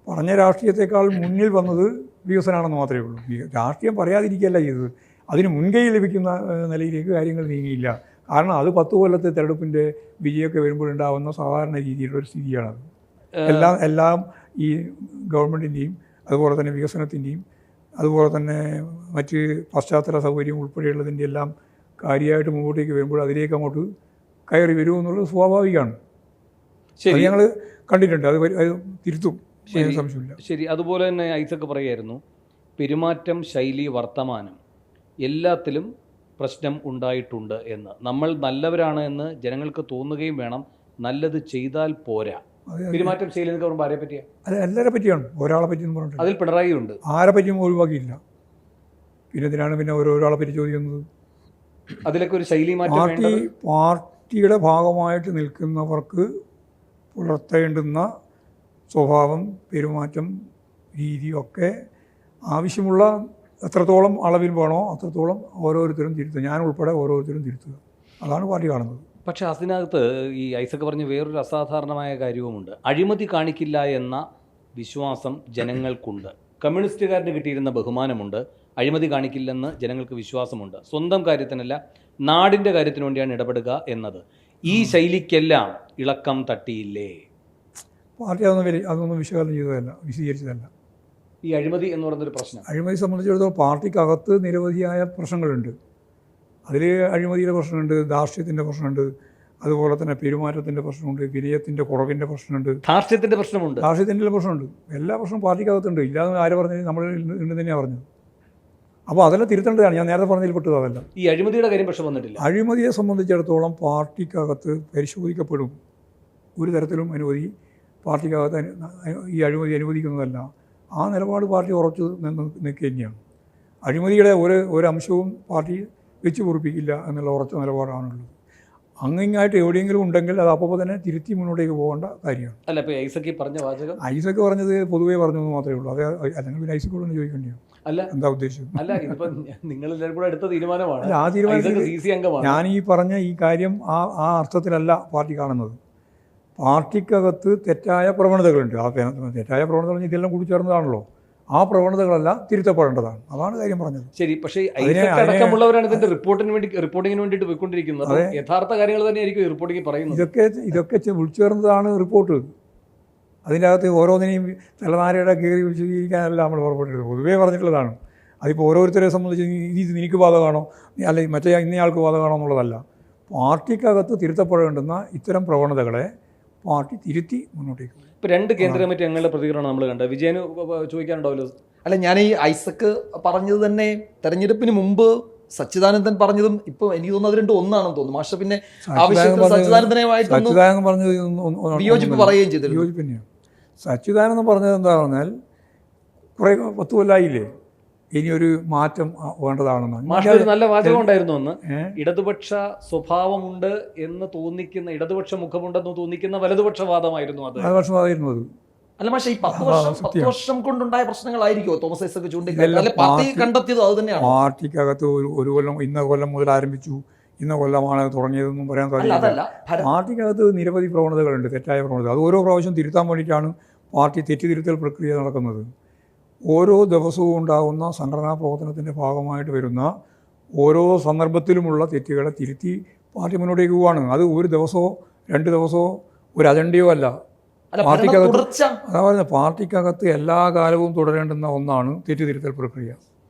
പറഞ്ഞ രാഷ്ട്രീയത്തെക്കാൾ മുന്നിൽ വന്നത് വികസനമാണെന്ന് മാത്രമേ ഉള്ളൂ. രാഷ്ട്രീയം പറയാതിരിക്കുകയല്ല ചെയ്തത്. അതിന് മുൻകൈ ലഭിക്കുന്ന നിലയിലേക്ക് കാര്യങ്ങൾ നീങ്ങിയില്ല. കാരണം അത് 10 കൊല്ലത്തെ തെരഞ്ഞെടുപ്പിൻ്റെ വിജയമൊക്കെ വരുമ്പോഴുണ്ടാകുന്ന സാധാരണ രീതിയിലുള്ളൊരു സ്ഥിതിയാണത്. എല്ലാം ഈ ഗവൺമെൻറ്റിൻ്റെയും അതുപോലെ തന്നെ വികസനത്തിൻ്റെയും അതുപോലെ തന്നെ മറ്റ് പശ്ചാത്തല സൗകര്യം ഉൾപ്പെടെയുള്ളതിൻ്റെ എല്ലാം കാര്യമായിട്ട് മുമ്പോട്ടേക്ക് വരുമ്പോൾ അതിലേക്ക് അങ്ങോട്ട് കയറി വരുമെന്നുള്ളത് സ്വാഭാവികമാണ്. ശരി, ഞങ്ങൾ കണ്ടിട്ടുണ്ട്. അത് തിരുത്തും, സംശയമില്ല. ശരി, അതുപോലെ തന്നെ ഐസക്ക് പറയുമായിരുന്നു, പെരുമാറ്റം, ശൈലി, വർത്തമാനം എല്ലാത്തിലും പ്രശ്നം ഉണ്ടായിട്ടുണ്ട് എന്ന്. നമ്മൾ നല്ലവരാണ് എന്ന് ജനങ്ങൾക്ക് തോന്നുകയും വേണം, നല്ലത് ചെയ്താൽ പോരാ. പെരുമാറ്റം ശൈലി എന്നൊക്കെ പറയുമ്പോൾ ആരെ പറ്റിയാണ്? അത് എല്ലാവരെ പറ്റിയാണ്, ഒരാളെ പറ്റിയെന്ന് പറഞ്ഞിട്ട്. അതിൽ പിണറായി ഉണ്ട്. ആരെ പറ്റിയും ഒഴിവാക്കിയില്ല. പിന്നെ ഇതിനാണ് പിന്നെ ഓരോരാളെ പറ്റി ചോദിക്കുന്നത്. അതിലൊക്കെ ഒരു ശൈലി മാറ്റം. പാർട്ടിയുടെ ഭാഗമായിട്ട് നിൽക്കുന്നവർക്ക് പുലർത്തേണ്ടുന്ന സ്വഭാവം, പെരുമാറ്റം, രീതിയൊക്കെ ആവശ്യമുള്ള എത്രത്തോളം അളവിൽ വേണോ അത്രത്തോളം ഓരോരുത്തരും തിരുത്തുക, ഞാൻ ഉൾപ്പെടെ ഓരോരുത്തരും തിരുത്തുക. അതാണ് പാർട്ടി കാണുന്നത്. പക്ഷേ അതിനകത്ത് ഈ ഐസക്ക് പറഞ്ഞ വേറൊരു അസാധാരണമായ കാര്യവുമുണ്ട്. അഴിമതി കാണിക്കില്ല എന്ന വിശ്വാസം ജനങ്ങൾക്കുണ്ട്. കമ്മ്യൂണിസ്റ്റുകാരന് കിട്ടിയിരുന്ന ബഹുമാനമുണ്ട്. അഴിമതി കാണിക്കില്ലെന്ന് ജനങ്ങൾക്ക് വിശ്വാസമുണ്ട്. സ്വന്തം കാര്യത്തിനല്ല, നാടിൻ്റെ കാര്യത്തിന് വേണ്ടിയാണ് ഇടപെടുക എന്നത്. ഈ ശൈലിക്കെല്ലാം ഇളക്കം തട്ടിയില്ലേ? പാർട്ടി അതൊന്നും വിശകലനം ചെയ്തതല്ല, വിശദീകരിച്ചതല്ല. ഈ അഴിമതി എന്ന് പറയുന്നൊരു പ്രശ്നം? അഴിമതി സംബന്ധിച്ചിടത്തോളം പാർട്ടിക്കകത്ത് നിരവധിയായ പ്രശ്നങ്ങളുണ്ട്. അതിൽ അഴിമതിയുടെ പ്രശ്നമുണ്ട്, ധാർഷ്ട്യത്തിൻ്റെ പ്രശ്നമുണ്ട്, അതുപോലെ തന്നെ പെരുമാറ്റത്തിൻ്റെ പ്രശ്നമുണ്ട്, വിനയത്തിൻ്റെ കുറവിൻ്റെ പ്രശ്നമുണ്ട്, ധാർഷ്ട്യത്തിൻ്റെ പ്രശ്നമുണ്ട്, ധാർഷ്ട്യത്തിൻ്റെ പ്രശ്നമുണ്ട്. എല്ലാ പ്രശ്നവും പാർട്ടിക്കകത്തുണ്ട്. ഇല്ലാതെ ആര് പറഞ്ഞത്? നമ്മൾ ഉണ്ട് തന്നെയാണ് പറഞ്ഞത്. അപ്പോൾ അതെല്ലാം തിരുത്തേണ്ടതാണ്. ഞാൻ നേരത്തെ പറഞ്ഞതിൽ പെട്ടത് അതല്ല. ഈ അഴിമതിയുടെ കാര്യം പക്ഷെ വന്നിട്ടില്ല. അഴിമതിയെ സംബന്ധിച്ചിടത്തോളം പാർട്ടിക്കകത്ത് പരിശോധിക്കപ്പെടും. ഒരു തരത്തിലും പാർട്ടിക്കകത്ത് ഈ അഴിമതി അനുവദിക്കുന്നതല്ല. ആ നിലപാട് പാർട്ടി ഉറച്ചു നിൽക്കുക തന്നെയാണ്. അഴിമതിയുടെ ഒരു അംശവും പാർട്ടി വെച്ച് പൊറിപ്പിക്കില്ല എന്നുള്ള ഉറച്ച നിലപാടാണുള്ളത്. അങ്ങിങ്ങായിട്ട് എവിടെയെങ്കിലും ഉണ്ടെങ്കിൽ അത് അപ്പോൾ തന്നെ തിരുത്തി മുന്നോട്ടേക്ക് പോകേണ്ട കാര്യമാണ്. അല്ല, ഇപ്പോൾ ഐസക് പറഞ്ഞ വാചകം, ഐസക് പറഞ്ഞത് പൊതുവേ പറഞ്ഞു എന്ന് മാത്രമേ ഉള്ളൂ. അല്ലെങ്കിൽ പിന്നെ ഐസക്കോടൊന്ന് ചോദിക്കേണ്ടിയാണ്. അല്ല, എന്താ ഉദ്ദേശിച്ചത്? അല്ല, ഇതിപ്പോൾ നിങ്ങളെല്ലാവരും കൂടെ എടുത്ത തീരുമാനമാണ്. ആ തീരുമാനത്തിൽ CC അംഗമാണ്. ഞാൻ ഈ പറഞ്ഞ ഈ കാര്യം ആ അർത്ഥത്തിലല്ല പാർട്ടി കാണുന്നത്. പാർട്ടിക്കകത്ത് തെറ്റായ പ്രവണതകളുണ്ട്. ആ തെറ്റായ പ്രവണതകൾ ഇതെല്ലാം കൂടി ചേർന്നതാണല്ലോ. ആ പ്രവണതകളെല്ലാം തിരുത്തപ്പെടേണ്ടതാണ്. അതാണ് കാര്യം പറഞ്ഞത്. ശരി, പക്ഷേ ഐസക് അടക്കമുള്ളവരാണ് ഇതിന്റെ റിപ്പോർട്ടിങ്ങിന് വേണ്ടിയിട്ട് പോയിക്കൊണ്ടിരിക്കുന്നത്. യഥാർത്ഥ കാര്യങ്ങൾ തന്നെയായിരിക്കും ഈ റിപ്പോർട്ടിങ് പറയുന്നത്. ഇതൊക്കെ വിളിച്ചേർന്നതാണ് റിപ്പോർട്ട്. അതിൻ്റെ അകത്ത് ഓരോന്നിനെയും തലനാരയുടെ കയറി വിശദീകരിക്കാനല്ല നമ്മൾ പുറപ്പെട്ടിരുന്നത്. പൊതുവേ പറഞ്ഞിട്ടുള്ളതാണ്. അതിപ്പോൾ ഓരോരുത്തരെ സംബന്ധിച്ച് ഇത് നിനക്ക് ബാധകമാണോ അല്ലെങ്കിൽ മറ്റേ ഇന്നയാൾക്ക് ബാധകമാണോ എന്നുള്ളതല്ല. പാർട്ടിക്കകത്ത് തിരുത്തപ്പെടേണ്ടുന്ന ഇത്തരം പ്രവണതകളെ പാർട്ടി തിരുത്തി മുന്നോട്ടേക്ക് പോകും. ഇപ്പോൾ 2 കേന്ദ്ര കമ്മിറ്റി അംഗങ്ങളുടെ പ്രതികരണം നമ്മൾ കണ്ടത്. വിജയന് ചോദിക്കാനുണ്ടാവല്ലോ? അല്ല, ഞാൻ ഈ ഐസക് പറഞ്ഞത് തന്നെ തെരഞ്ഞെടുപ്പിന് മുമ്പ് സച്ചിദാനന്ദൻ പറഞ്ഞതും ഇപ്പോൾ എനിക്ക് തോന്നുന്നു അത് രണ്ടും ഒന്നാണെന്ന് തോന്നുന്നു. മാഷ പിന്നെ സച്ചിദാനന്ദനുമായിട്ടൊന്നും വിയോജിപ്പ് പറയുകയും ചെയ്തു. വിയോജിപ്പ് തന്നെയാണ്. സച്ചിദാനന്ദൻ പറഞ്ഞത് എന്താ പറഞ്ഞാൽ കുറേ 10 കൊല്ലമായില്ലേ, ഇനിയൊരു മാറ്റം വേണ്ടതാണെന്ന്. നല്ല വാചകം ഉണ്ടായിരുന്നു ഒന്ന്. ഇടതുപക്ഷ സ്വഭാവമുണ്ട് എന്ന് തോന്നിക്കുന്ന, ഇടതുപക്ഷ മുഖമുണ്ടെന്ന് തോന്നിക്കുന്ന വലതുപക്ഷവാദമായിരുന്നു അത്. വലതുപക്ഷവാദമായിരുന്നു അത്. അല്ല, പക്ഷേ ഈ 10 വർഷം കൊണ്ടുണ്ടായ പ്രശ്നങ്ങളായിരിക്കുമോ തോമസ് ഐസക് ചൂണ്ടിക്കാണിച്ചത്? പാർട്ടി കണ്ടെത്തിയത് അത് തന്നെയാണ്. പാർട്ടിക്കകത്ത് ഒരു കൊല്ലം, ഇന്ന കൊല്ലം മുതൽ ആരംഭിച്ചു, ഇന്ന കൊല്ലമാണ് തുടങ്ങിയതെന്നും പറയാൻ സാധിക്കില്ല. പാർട്ടിക്കകത്ത് നിരവധി പ്രവണതകളുണ്ട്, തെറ്റായ പ്രവണത. അത് ഓരോ പ്രാവശ്യം തിരുത്താൻ വേണ്ടിയിട്ടാണ് പാർട്ടി തെറ്റുതിരുത്തൽ പ്രക്രിയ നടക്കുന്നത്. ഓരോ ദിവസവും ഉണ്ടാകുന്ന സംഘടനാ പ്രവർത്തനത്തിൻ്റെ ഭാഗമായിട്ട് വരുന്ന ഓരോ സന്ദർഭത്തിലുമുള്ള തെറ്റുകളെ തിരുത്തി പാർട്ടി മുന്നോട്ടേക്ക് പോവുകയാണ്. അത് ഒരു ദിവസമോ 2 ദിവസമോ ഒരു അജണ്ടയോ അല്ല. പാർട്ടിക്കകത്ത് അതാ പറയുന്നത്, പാർട്ടിക്കകത്ത് എല്ലാ കാലവും തുടരേണ്ടുന്ന ഒന്നാണ് തെറ്റുതിരുത്തൽ പ്രക്രിയ.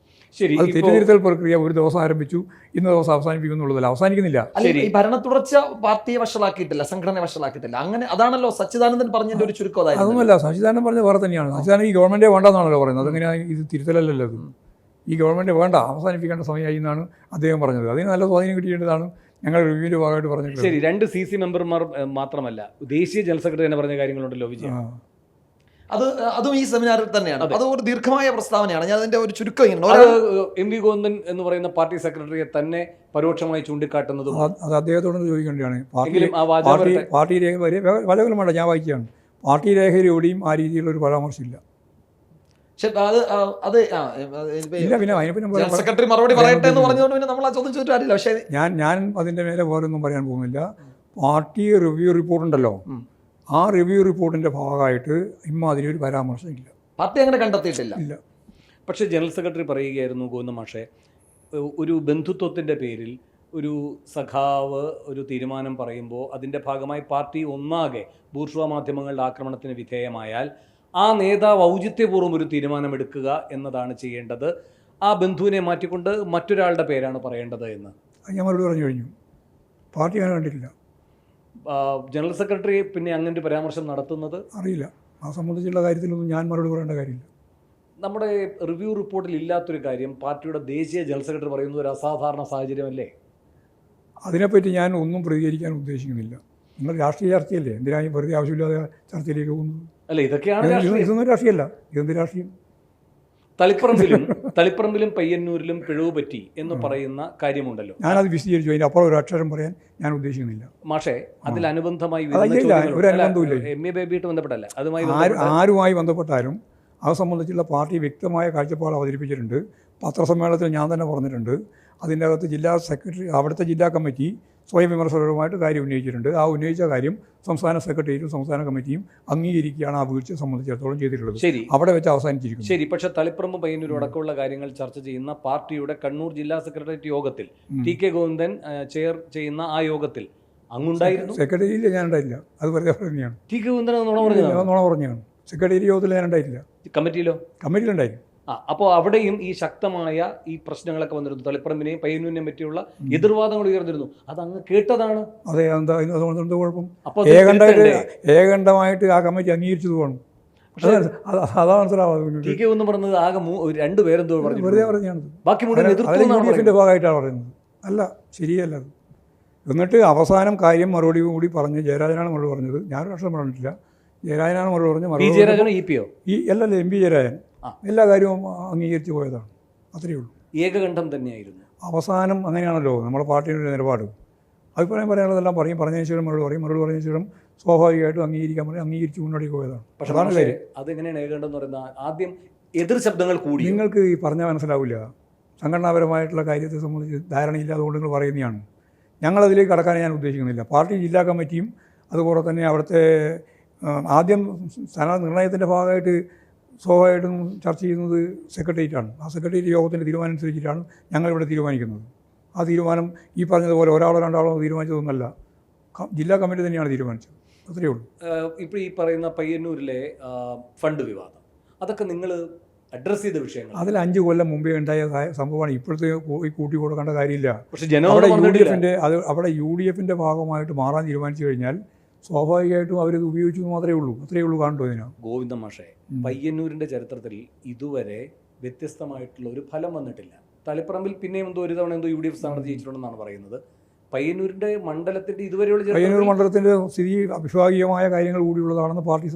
ശരി, അത് തെറ്റുതിരുത്തൽ പ്രക്രിയ ഒരു ദിവസം ആരംഭിച്ചു, ഇന്ന ദിവസം അവസാനിപ്പിക്കുന്നുള്ളതല്ല, അവസാനിക്കുന്നില്ല. ഈ ഭരണ തുടർച്ച പാർട്ടിയെ വഷളാക്കിയിട്ടില്ല, സംഘടനയെ വഷളാക്കിയിട്ടില്ല. അങ്ങനെ അതാണല്ലോ സച്ചിദാനന്ദൻ പറഞ്ഞതിന്റെ ഒരു ചുരുക്കം. അതൊന്നുമല്ല, സച്ചിദാനന്ദൻ പറഞ്ഞ വേറെ തന്നെയാണ്. സച്ചിദാനന്ദൻ ഈ ഗവൺമെൻറ് വേണ്ടെന്നാണല്ലോ പറയുന്നത്. അതെങ്ങനെയാണ് ഇത് തിരുത്തലല്ലല്ലോ? ഇത് ഈ ഗവൺമെൻറ് വേണ്ട, അവസാനിപ്പിക്കേണ്ട സമയമായി എന്നാണ് അദ്ദേഹം പറഞ്ഞത്. അതിന് നല്ല സ്വാധീനം കിട്ടിയേണ്ടതാണ് ഞങ്ങൾ റിവ്യൂവിൻ്റെ ഭാഗമായിട്ട് പറഞ്ഞിട്ടുള്ളത്. ശരി, 2 CC മെമ്പർമാർ മാത്രമല്ല, ദേശീയ ജനറൽ സെക്രട്ടറി തന്നെ പറഞ്ഞ കാര്യങ്ങളുണ്ടല്ലോ വിജയ്. അതും ഈ സെമിനാറിൽ തന്നെയാണ്. അത് ഒരു ദീർഘമായ പ്രസ്താവനയാണ്. ഞാൻ അതിന്റെ ഒരു ചുരുക്കം എം വി ഗോവിന്ദൻ എന്ന് പറയുന്ന പാർട്ടി സെക്രട്ടറിയെ തന്നെ പരോക്ഷമായി ചൂണ്ടിക്കാട്ടുന്നതും അത് അദ്ദേഹത്തോട് ചോദിക്കേണ്ടതാണ്. പാർട്ടി രേഖ വലകളും വേണ്ട, ഞാൻ വായിക്കുകയാണ്. പാർട്ടി രേഖയിൽ എവിടെയും ആ രീതിയിലുള്ളൊരു പരാമർശമില്ല. സെക്രട്ടറി മറുപടി പറയട്ടെ എന്ന് പറഞ്ഞുകൊണ്ട് പിന്നെ നമ്മൾ ആ ചോദ്യം ചോദിച്ചിട്ട് കാര്യമില്ല. പക്ഷേ ഞാൻ അതിൻ്റെ മേലെ വേറൊന്നും പറയാൻ പോകുന്നില്ല. പാർട്ടി റിവ്യൂ റിപ്പോർട്ടുണ്ടല്ലോ, ആ റിവ്യൂ റിപ്പോർട്ടിൻ്റെ ഭാഗമായിട്ട് ഇമ്മാതിരി ഒരു പരാമർശമില്ല. പാർട്ടി അങ്ങനെ കണ്ടെത്തിയിട്ടില്ല. ഇല്ല. പക്ഷേ ജനറൽ സെക്രട്ടറി പറയുകയായിരുന്നു, ഗോവിന്ദ മാഷെ, ഒരു ബന്ധുത്വത്തിൻ്റെ പേരിൽ ഒരു സഖാവ് ഒരു തീരുമാനം പറയുമ്പോൾ അതിൻ്റെ ഭാഗമായി പാർട്ടി ഒന്നാകെ ബൂർഷ്വാ മാധ്യമങ്ങളുടെ ആക്രമണത്തിന് വിധേയമായാൽ ആ നേതാവ് ഔചിത്യപൂർവ്വം ഒരു തീരുമാനമെടുക്കുക എന്നതാണ് ചെയ്യേണ്ടത്. ആ ബന്ധുവിനെ മാറ്റിക്കൊണ്ട് മറ്റൊരാളുടെ പേരാണ് പറയേണ്ടത് എന്ന് ഞാൻ മറുപടി പറഞ്ഞു കഴിഞ്ഞു. പാർട്ടി അങ്ങനെ കണ്ടിട്ടില്ല. ജനറൽ സെക്രട്ടറി പിന്നെ അങ്ങനെ ഒരു പരാമർശം നടത്തുന്നത് അറിയില്ല. ആ സംബന്ധിച്ചുള്ള കാര്യത്തിലൊന്നും ഞാൻ മറുപടി പറയേണ്ട കാര്യമില്ല. നമ്മുടെ റിവ്യൂ റിപ്പോർട്ടിൽ ഇല്ലാത്തൊരു കാര്യം പാർട്ടിയുടെ ദേശീയ ജനറൽ സെക്രട്ടറി പറയുന്നത് ഒരു അസാധാരണ സാഹചര്യമല്ലേ? അതിനെപ്പറ്റി ഞാൻ ഒന്നും പ്രതികരിക്കാൻ ഉദ്ദേശിക്കുന്നില്ല. നിങ്ങൾ രാഷ്ട്രീയ ചർച്ചയല്ലേ, എന്തിനായി വെറുതെ ആവശ്യമില്ലാതെ ചർച്ചയിലേക്ക് പോകുന്നത്? അല്ല, ഇതൊക്കെയാണ് ഇതൊന്നും രാഷ്ട്രീയമല്ല. ഇതെന്ത് രാഷ്ട്രീയം? തളിപ്പറമ്പിലും പയ്യന്നൂരിലും പിഴവ് പറ്റി എന്ന് പറയുന്ന കാര്യമുണ്ടല്ലോ. ഞാനത് വിശദീകരിച്ചു. അതിൻ്റെ അപ്പുറം ഒരു അക്ഷരം പറയാൻ ഞാൻ ഉദ്ദേശിക്കുന്നില്ല. മാഷെ, അതിൽ അനുബന്ധമായി ഒരു അനുബന്ധമില്ല. MA ബേബിയായിട്ട് ബന്ധപ്പെട്ടല്ല, അതുമായി ആരുമായി ബന്ധപ്പെട്ടാലും അത് സംബന്ധിച്ചുള്ള പാർട്ടി വ്യക്തമായ കാഴ്ചപ്പാട് അവതരിപ്പിച്ചിട്ടുണ്ട്. പത്രസമ്മേളനത്തിൽ ഞാൻ തന്നെ പറഞ്ഞിട്ടുണ്ട്. അതിൻ്റെ അകത്ത് ജില്ലാ സെക്രട്ടറി, അവിടുത്തെ ജില്ലാ കമ്മിറ്റി സ്വയം വിമർശകരുമായിട്ട് കാര്യം ഉന്നയിച്ചിട്ടുണ്ട്. ആ ഉന്നയിച്ച കാര്യം സംസ്ഥാന സെക്രട്ടറിയും സംസ്ഥാന കമ്മിറ്റിയും അംഗീകരിക്കുകയാണ് ആ വീഴ്ച സംബന്ധിച്ചിടത്തോളം ചെയ്തിട്ടുള്ളത്. ശരി, അവിടെ വെച്ച് അവസാനിച്ചിരിക്കുന്നു. ശരി, പക്ഷേ തളിപ്പറമ്പ് പയ്യന്നൂരും അടക്കമുള്ള കാര്യങ്ങൾ ചർച്ച ചെയ്യുന്ന പാർട്ടിയുടെ കണ്ണൂർ ജില്ലാ സെക്രട്ടേറിയറ്റ് യോഗത്തിൽ TK ഗോവിന്ദൻ ചെയർ ചെയ്യുന്ന ആ യോഗത്തിൽ അങ്ങുണ്ടായിരുന്നു. സെക്രട്ടറിയിൽ ഞാൻ ഉണ്ടായില്ല. അത് വെറുതെ തന്നെയാണ്. TK ഗോവിന്ദൻ നുണ പറഞ്ഞാണ്. സെക്രട്ടേറിയറ്റ് യോഗത്തിൽ ഞാൻ ഉണ്ടായിട്ടില്ല. കമ്മിറ്റിയിലുണ്ടായിരുന്നു. അപ്പോൾ അവിടെയും ഈ ശക്തമായ ഈ പ്രശ്നങ്ങളൊക്കെ വന്നിരുന്നു. തളിപ്പറമ്പിനെയും പയ്യന്നൂരിനെയും പറ്റിയുള്ള എതിർവാദങ്ങൾ ഉയർന്നിരുന്നു. അത് അങ്ങ് കേട്ടതാണ്. അതെ, അതുകൊണ്ട് എന്ത് കുഴപ്പം? അപ്പോൾ ഏകണ്ഠമായിട്ട് ആ കമ്മിറ്റി അംഗീകരിച്ചത് വേണം. അതാ മനസ്സിലാവാതെ ടി കെ ഒന്ന് പറഞ്ഞത് ആകെ 2 പേരെന്തോ പറഞ്ഞു, വെറുതെ പറഞ്ഞാണ്. ബാക്കി മുഴുവൻ UDF-ന്റെ ഭാഗമായിട്ടാണ് പറയുന്നത്. അല്ല, ശരിയല്ല അത്. എന്നിട്ട് അവസാനം കാര്യം മറുപടി കൂടി പറഞ്ഞ് ജയരാജനാണ് മറുപടി പറഞ്ഞത്. ഞാനൊരു അക്ഷരം പറഞ്ഞിട്ടില്ല. ജയരാജനാണ് മറുപടി പറഞ്ഞത്. അല്ലല്ലേ, MP ജയരാജൻ എല്ലാ കാര്യവും അംഗീകരിച്ച് പോയതാണ്. അത്രയേ ഉള്ളൂ. ഏകകണ്ഠം തന്നെയായിരുന്നു അവസാനം. അങ്ങനെയാണല്ലോ നമ്മുടെ പാർട്ടിയുടെ നിലപാട്. അഭിപ്രായം പറയാനുള്ളതെല്ലാം പറഞ്ഞതിന് ശേഷം മറുപടി പറഞ്ഞതിന് ശേഷം സ്വാഭാവികമായിട്ടും അംഗീകരിക്കാൻ പറയും, അംഗീകരിച്ച് മുന്നോട്ട് പോയതാണ്. അതാണ് കാര്യം. അതെങ്ങനെയാണ് ഏകകണ്ഠം എന്ന് പറയുന്നത്? ആദ്യം എതിർ ശബ്ദങ്ങൾ കൂടി. നിങ്ങൾക്ക് ഈ പറഞ്ഞാൽ മനസ്സിലാവില്ല. സംഘടനാപരമായിട്ടുള്ള കാര്യത്തെ സംബന്ധിച്ച് ധാരണയില്ലാതുകൊണ്ട് നിങ്ങൾ പറയുന്നതാണ്. ഞങ്ങളതിലേക്ക് കടക്കാൻ ഞാൻ ഉദ്ദേശിക്കുന്നില്ല. പാർട്ടി ജില്ലാ കമ്മിറ്റിയും അതുപോലെ തന്നെ അവിടുത്തെ ആദ്യം സ്ഥാനാർത്ഥി നിർണയത്തിൻ്റെ ഭാഗമായിട്ട് സ്വാഭാവികമായിട്ടും ചർച്ച ചെയ്യുന്നത് സെക്രട്ടേറിയറ്റാണ്. ആ സെക്രട്ടേറിയറ്റ് യോഗത്തിൻ്റെ തീരുമാനം അനുസരിച്ചിട്ടാണ് ഞങ്ങളിവിടെ തീരുമാനിക്കുന്നത്. ആ തീരുമാനം ഈ പറഞ്ഞതുപോലെ ഒരാളോ രണ്ടാളോ തീരുമാനിച്ചതൊന്നുമല്ല, ജില്ലാ കമ്മിറ്റി തന്നെയാണ് തീരുമാനിച്ചത്. അത്രയേ ഉള്ളൂ. ഇപ്പോൾ ഈ പറയുന്ന പയ്യന്നൂരിലെ ഫണ്ട് വിവാദം, അതൊക്കെ നിങ്ങൾ അഡ്രസ് ചെയ്ത വിഷയങ്ങൾ. അതിൽ 5 കൊല്ലം മുമ്പേ ഉണ്ടായ സംഭവമാണ്. ഇപ്പോഴത്തെ കൂട്ടി കൊടുക്കേണ്ട കാര്യമില്ല. പക്ഷേ അവിടെ UDF-ന്റെ ഭാഗമായിട്ട് മാറാൻ തീരുമാനിച്ചു കഴിഞ്ഞാൽ സ്വാഭാവികമായിട്ടും അവരത് ഉപയോഗിച്ചു മാത്രമേ ഉള്ളൂ. അത്രയേ ഉള്ളൂ. കാണുന്നു ഇതിനാ ഗോവിന്ദ മാഷേ, പയ്യന്നൂരിൻ്റെ ചരിത്രത്തിൽ ഇതുവരെ വ്യത്യസ്തമായിട്ടുള്ള ഒരു ഫലം വന്നിട്ടില്ല. തളിപ്പറമ്പിൽ പിന്നെയും ഒരു തവണ UDF സ്ഥാനത്ത് ജയിച്ചിട്ടുണ്ടെന്നാണ് പറയുന്നത്. പയ്യന്നൂരിൻ്റെ മണ്ഡലത്തിൻ്റെ ഇതുവരെയുള്ള പയ്യന്നൂർ മണ്ഡലത്തിൻ്റെ സ്ഥിതി അവിശ്വാസീയമായ കാര്യങ്ങൾ കൂടിയുള്ളതാണെന്ന് പാർട്ടി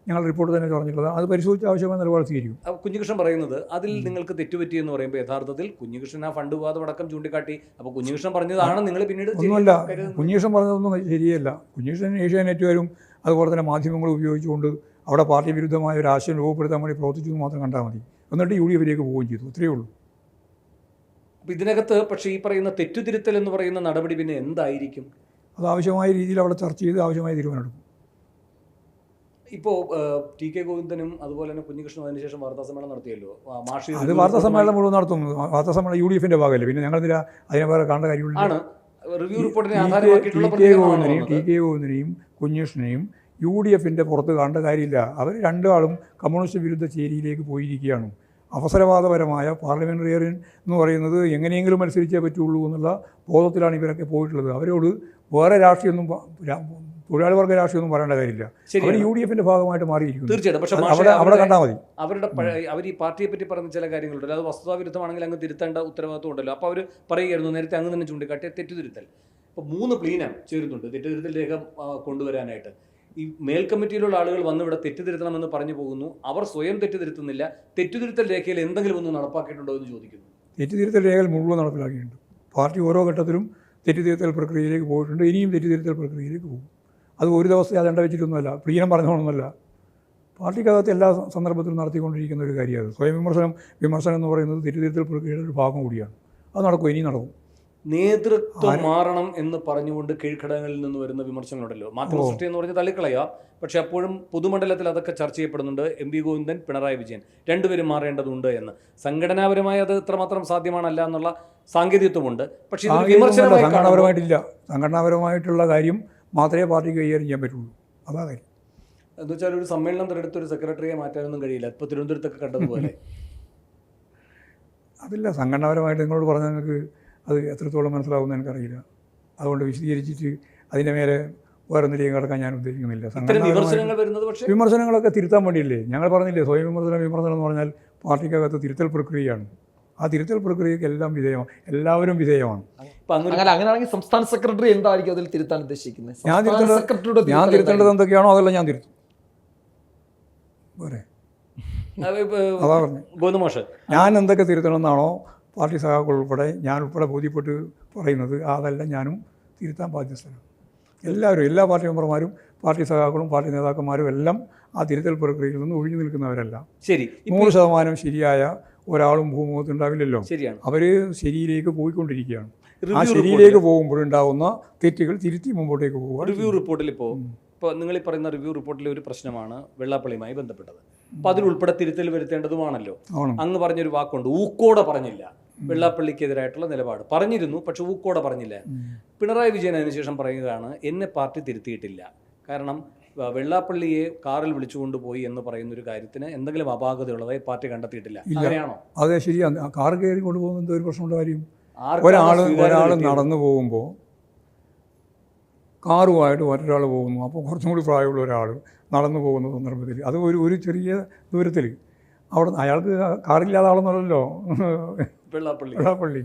ഞങ്ങൾ റിപ്പോർട്ട് തന്നെ പറഞ്ഞിട്ടുള്ളത്. അത് പരിശോധിച്ച് ആവശ്യമായ നിലപാട് സ്വീകരിക്കും. കുഞ്ഞികൃഷ്ണൻ പറയുന്നത് അതിൽ നിങ്ങൾക്ക് തെറ്റുപറ്റി എന്ന് പറയുമ്പോൾ യഥാർത്ഥത്തിൽ കുഞ്ഞികൃഷ്ണൻ ആ ഫണ്ട് വിവാദം അടക്കം ചൂണ്ടിക്കാട്ടി. അപ്പോൾ കുഞ്ഞികൃഷ്ണൻ പറഞ്ഞതാണ് നിങ്ങൾ പിന്നീട് ഒന്നുമല്ല. കുഞ്ഞികൃഷ്ണൻ പറഞ്ഞതൊന്നും ശരിയല്ല. കുഞ്ഞികൃഷ്ണൻ ഏഷ്യാനെറ്റുകാരും അതുപോലെ തന്നെ മാധ്യമങ്ങൾ ഉപയോഗിച്ചുകൊണ്ട് അവിടെ പാർട്ടി വിരുദ്ധമായ ഒരു ആശയം രൂപപ്പെടുത്താൻ വേണ്ടി പ്രവർത്തിച്ചു മാത്രം കണ്ടാൽ മതി. എന്നിട്ട് UDF-ലേക്ക് പോവുകയും ചെയ്തു. അത്രയേ ഉള്ളൂ. അപ്പോൾ ഇതിനകത്ത് പക്ഷേ ഈ പറയുന്ന തെറ്റുതിരുത്തൽ എന്ന് പറയുന്ന നടപടി പിന്നെ എന്തായിരിക്കും? അത് ആവശ്യമായ രീതിയിൽ അവിടെ ചർച്ച ചെയ്ത് ആവശ്യമായ തീരുമാനമെടുക്കും. ഇപ്പോൾ ടി കെ ഗോവിന്ദനും അതുപോലെ തന്നെ കുഞ്ഞികൃഷ്ണനും അതിനുശേഷം വാർത്താസമ്മേളനം നടത്തിയല്ലോ. അത് വാർത്താസമ്മേളനം മുഴുവൻ നടത്തും. വാർത്താസമ്മേളനം UDF-ന്റെ ഭാഗമല്ലേ, പിന്നെ ഞങ്ങൾ അതിനെ വേറെ കാണേണ്ട കാര്യമുള്ളൂ. റിവ്യൂ റിപ്പോർട്ടിനെ ആധാരമാക്കിയിട്ടുള്ള ടി കെ ഗോവിന്ദനെയും കുഞ്ഞികൃഷ്ണനെയും UDF-ന്റെ പുറത്ത് കാണേണ്ട കാര്യമില്ല. അവർ രണ്ടാളും കമ്മ്യൂണിസ്റ്റ് വിരുദ്ധ ചേരിയിലേക്ക് പോയിരിക്കുകയാണ്. അവസരവാദപരമായ പാർലമെൻ്ററിയൻ എന്ന് പറയുന്നത് എങ്ങനെയെങ്കിലും മത്സരിച്ചേ പറ്റുള്ളൂ എന്നുള്ള ബോധത്തിലാണ് ഇവരൊക്കെ പോയിട്ടുള്ളത്. അവരോട് വേറെ രാഷ്ട്രീയമൊന്നും, തൊഴിലാളി വർഗ്ഗ രാഷ്ട്രീയമൊന്നും പറയേണ്ട കാര്യമില്ല. അവർ UDF-ന്റെ ഭാഗമായിട്ട് മാറിയിരിക്കുന്നു. തീർച്ചയായിട്ടും. പക്ഷേ അവിടെ കണ്ടാൽ മതി. അവർ ഈ പാർട്ടിയെ പറ്റി പറഞ്ഞ ചില കാര്യങ്ങളുണ്ടല്ലോ, അത് വസ്തുതാവിരുദ്ധമാണെങ്കിൽ അങ്ങ് തിരുത്തേണ്ട ഉത്തരവാദിത്വം ഉണ്ടല്ലോ. അപ്പോൾ അവർ പറയുകയായിരുന്നു നേരത്തെ അങ്ങ് തന്നെ ചൂണ്ടിക്കാട്ടിയ തെറ്റുതിരുത്തൽ. ഇപ്പോൾ 3 പ്ലീനം ചേരുന്നുണ്ട് തെറ്റുതിരുത്തൽ രേഖ കൊണ്ടുവരാനായിട്ട്. ഈ മേൽ കമ്മിറ്റിയിലുള്ള ആളുകൾ വന്ന് ഇവിടെ തെറ്റുതിരുത്തണമെന്ന് പറഞ്ഞു പോകുന്നു. അവർ സ്വയം തെറ്റുതിരുത്തുന്നില്ല. തെറ്റുതിരുത്തൽ രേഖയിൽ എന്തെങ്കിലും ഒന്ന് നടപ്പാക്കിയിട്ടുണ്ടോ എന്ന് ചോദിക്കുന്നു. തെറ്റുതിരുത്തൽ രേഖകൾ മുഴുവൻ നടപ്പിലാക്കിയിട്ടുണ്ട്. പാർട്ടി ഓരോ ഘട്ടത്തിലും തെറ്റുതിരുത്തൽ പ്രക്രിയയിലേക്ക് പോയിട്ടുണ്ട്. ഇനിയും തെറ്റുതിരുത്തൽ പ്രക്രിയയിലേക്ക് പോകും. അത് ഒരു ദിവസം അജണ്ട വെച്ചിട്ടൊന്നുമല്ല, പ്രീണം പറഞ്ഞോളൊന്നുമല്ല. പാർട്ടിക്കകത്ത് എല്ലാ സന്ദർഭത്തിലും നടത്തിക്കൊണ്ടിരിക്കുന്ന ഒരു കാര്യമാണ്. സ്വയം വിമർശനം എന്ന് പറയുന്നത് തെറ്റുതിരുത്തൽ പ്രക്രിയയുടെ ഒരു ഭാഗം കൂടിയാണ്. അത് നടക്കും, ഇനിയും നടക്കും. നേതൃത്വം മാറണം എന്ന് പറഞ്ഞുകൊണ്ട് കീഴ്ഘടകങ്ങളിൽ നിന്ന് വരുന്ന വിമർശനങ്ങളുണ്ടല്ലോ. മാധ്യമസൃഷ്ടി എന്ന് പറഞ്ഞ് തള്ളിക്കളയുക. പക്ഷെ അപ്പോഴും പൊതുമണ്ഡലത്തിൽ അതൊക്കെ ചർച്ച ചെയ്യപ്പെടുന്നുണ്ട്. MP ഗോവിന്ദൻ, പിണറായി വിജയൻ രണ്ടുപേരും മാറേണ്ടതുണ്ട് എന്ന്. സംഘടനാപരമായി അത് എത്രമാത്രം സാധ്യമാണല്ല എന്നുള്ള സാങ്കേതികത്വമുണ്ട്. പക്ഷേ സംഘടനാപരമായിട്ടില്ല. സംഘടനാപരമായിട്ടുള്ള കാര്യം മാത്രമേ പാർട്ടിക്ക് കൈകാര്യം ചെയ്യാൻ പറ്റുള്ളൂ. അതാ കാര്യം. എന്ന് വെച്ചാൽ ഒരു സമ്മേളനം തിരഞ്ഞെടുത്ത് ഒരു സെക്രട്ടറിയെ മാറ്റാനൊന്നും കഴിയില്ല. ഇപ്പോൾ തിരുവനന്തപുരത്തൊക്കെ കണ്ടതുപോലെ അതില്ല. സംഘടനാപരമായിട്ട് നിങ്ങളോട് പറഞ്ഞാൽ നിങ്ങൾക്ക് അത് എത്രത്തോളം മനസ്സിലാവുമെന്ന് എനിക്കറിയില്ല. അതുകൊണ്ട് വിശദീകരിച്ചിട്ട് അതിൻ്റെ മേലെ വേറെ എന്തെങ്കിലും കിടക്കാൻ ഞാൻ ഉദ്ദേശിക്കുന്നില്ല. വിമർശനങ്ങളൊക്കെ തിരുത്താൻ വേണ്ടിയില്ലേ. ഞങ്ങൾ പറഞ്ഞില്ലേ, സ്വയം വിമർശനം എന്ന് പറഞ്ഞാൽ പാർട്ടിക്കകത്ത് തിരുത്തൽ പ്രക്രിയയാണ്. ആ തിരുത്തൽ പ്രക്രിയക്ക് എല്ലാം വിധേയമാണ്, എല്ലാവരും വിധേയമാണ്. അങ്ങനെയാണെങ്കിൽ സംസ്ഥാന സെക്രട്ടറി എന്തായിരിക്കും അതിൽ തിരുത്താൻ ഉദ്ദേശിക്കുന്നത്? ഞാൻ തിരുത്തേണ്ടത് എന്തൊക്കെയാണോ അതെല്ലാം ഞാൻ തിരുത്തും. പോരെ, അതാ പറഞ്ഞു. ഞാൻ എന്തൊക്കെ തിരുത്തണമെന്നാണോ പാർട്ടി സഖാക്കൾ ഉൾപ്പെടെ ഞാൻ ഉൾപ്പെടെ ബോധ്യപ്പെട്ട് പറയുന്നത് അതെല്ലാം ഞാനും തിരുത്താൻ ബാധ്യസ്ഥനാണ്. എല്ലാവരും, എല്ലാ പാർട്ടി മെമ്പർമാരും പാർട്ടി സഖാക്കളും പാർട്ടി നേതാക്കന്മാരും എല്ലാം ആ തിരുത്തൽ പ്രക്രിയയിൽ നിന്ന് ഒഴിഞ്ഞു നിൽക്കുന്നവരല്ല. ശരി, 100% ശരിയായ ഒരാളും ഭൂമുഖത്ത് ഉണ്ടാവില്ലല്ലോ. ശരിയാണ്. അവർ ശരിയിലേക്ക് പോയിക്കൊണ്ടിരിക്കുകയാണ്. ആ ശരിയിലേക്ക് പോകുമ്പോഴുണ്ടാവുന്ന തെറ്റുകൾ തിരുത്തി മുമ്പോട്ടേക്ക് പോകുക. റിവ്യൂ റിപ്പോർട്ടിൽ ഇപ്പോൾ നിങ്ങൾ ഈ പറയുന്ന റിവ്യൂ റിപ്പോർട്ടിലെ ഒരു പ്രശ്നമാണ് വെള്ളാപ്പള്ളിയുമായി ബന്ധപ്പെട്ടത്. അപ്പോൾ അതിലുൾപ്പെടെ തിരുത്തൽ വരുത്തേണ്ടതുമാണല്ലോ. അങ്ങ് പറഞ്ഞൊരു വാക്കുണ്ട്, ഊക്കോടെ പറഞ്ഞില്ല. വെള്ളാപ്പള്ളിക്കെതിരായിട്ടുള്ള നിലപാട് പറഞ്ഞിരുന്നു, പക്ഷെ ഊക്കോടെ പറഞ്ഞില്ല. പിണറായി വിജയൻ അതിനുശേഷം പറയുകയാണ്, എന്നെ പാർട്ടി തിരുത്തിയിട്ടില്ല. കാരണം വെള്ളാപ്പള്ളിയെ കാറിൽ വിളിച്ചുകൊണ്ട് പോയി എന്ന് പറയുന്ന ഒരു കാര്യത്തിന് എന്തെങ്കിലും അപാകതയുള്ളതായി പാർട്ടി കണ്ടെത്തിയിട്ടില്ല. അങ്ങനെയാണോ? അതെ, ശരിയാണ്. കാർ കയറി കൊണ്ടുപോകുന്നത് ഒരു പ്രശ്നമുള്ള കാര്യം. ആർക്കാണ് ഒരാൾ നടന്നു പോകുമ്പോൾ കാറുമായിട്ട് മറ്റൊരാൾ പോകുന്നു. അപ്പോൾ കുറച്ചും കൂടി പ്രായമുള്ള ഒരാൾ നടന്നു പോകുന്ന സന്ദർഭത്തിൽ അത് ഒരു ചെറിയ ദൂരത്തിൽ അവിടെ അയാൾക്ക് കാറില്ലാതെ ആളൊന്നുമല്ലല്ലോ വെള്ളാപ്പള്ളി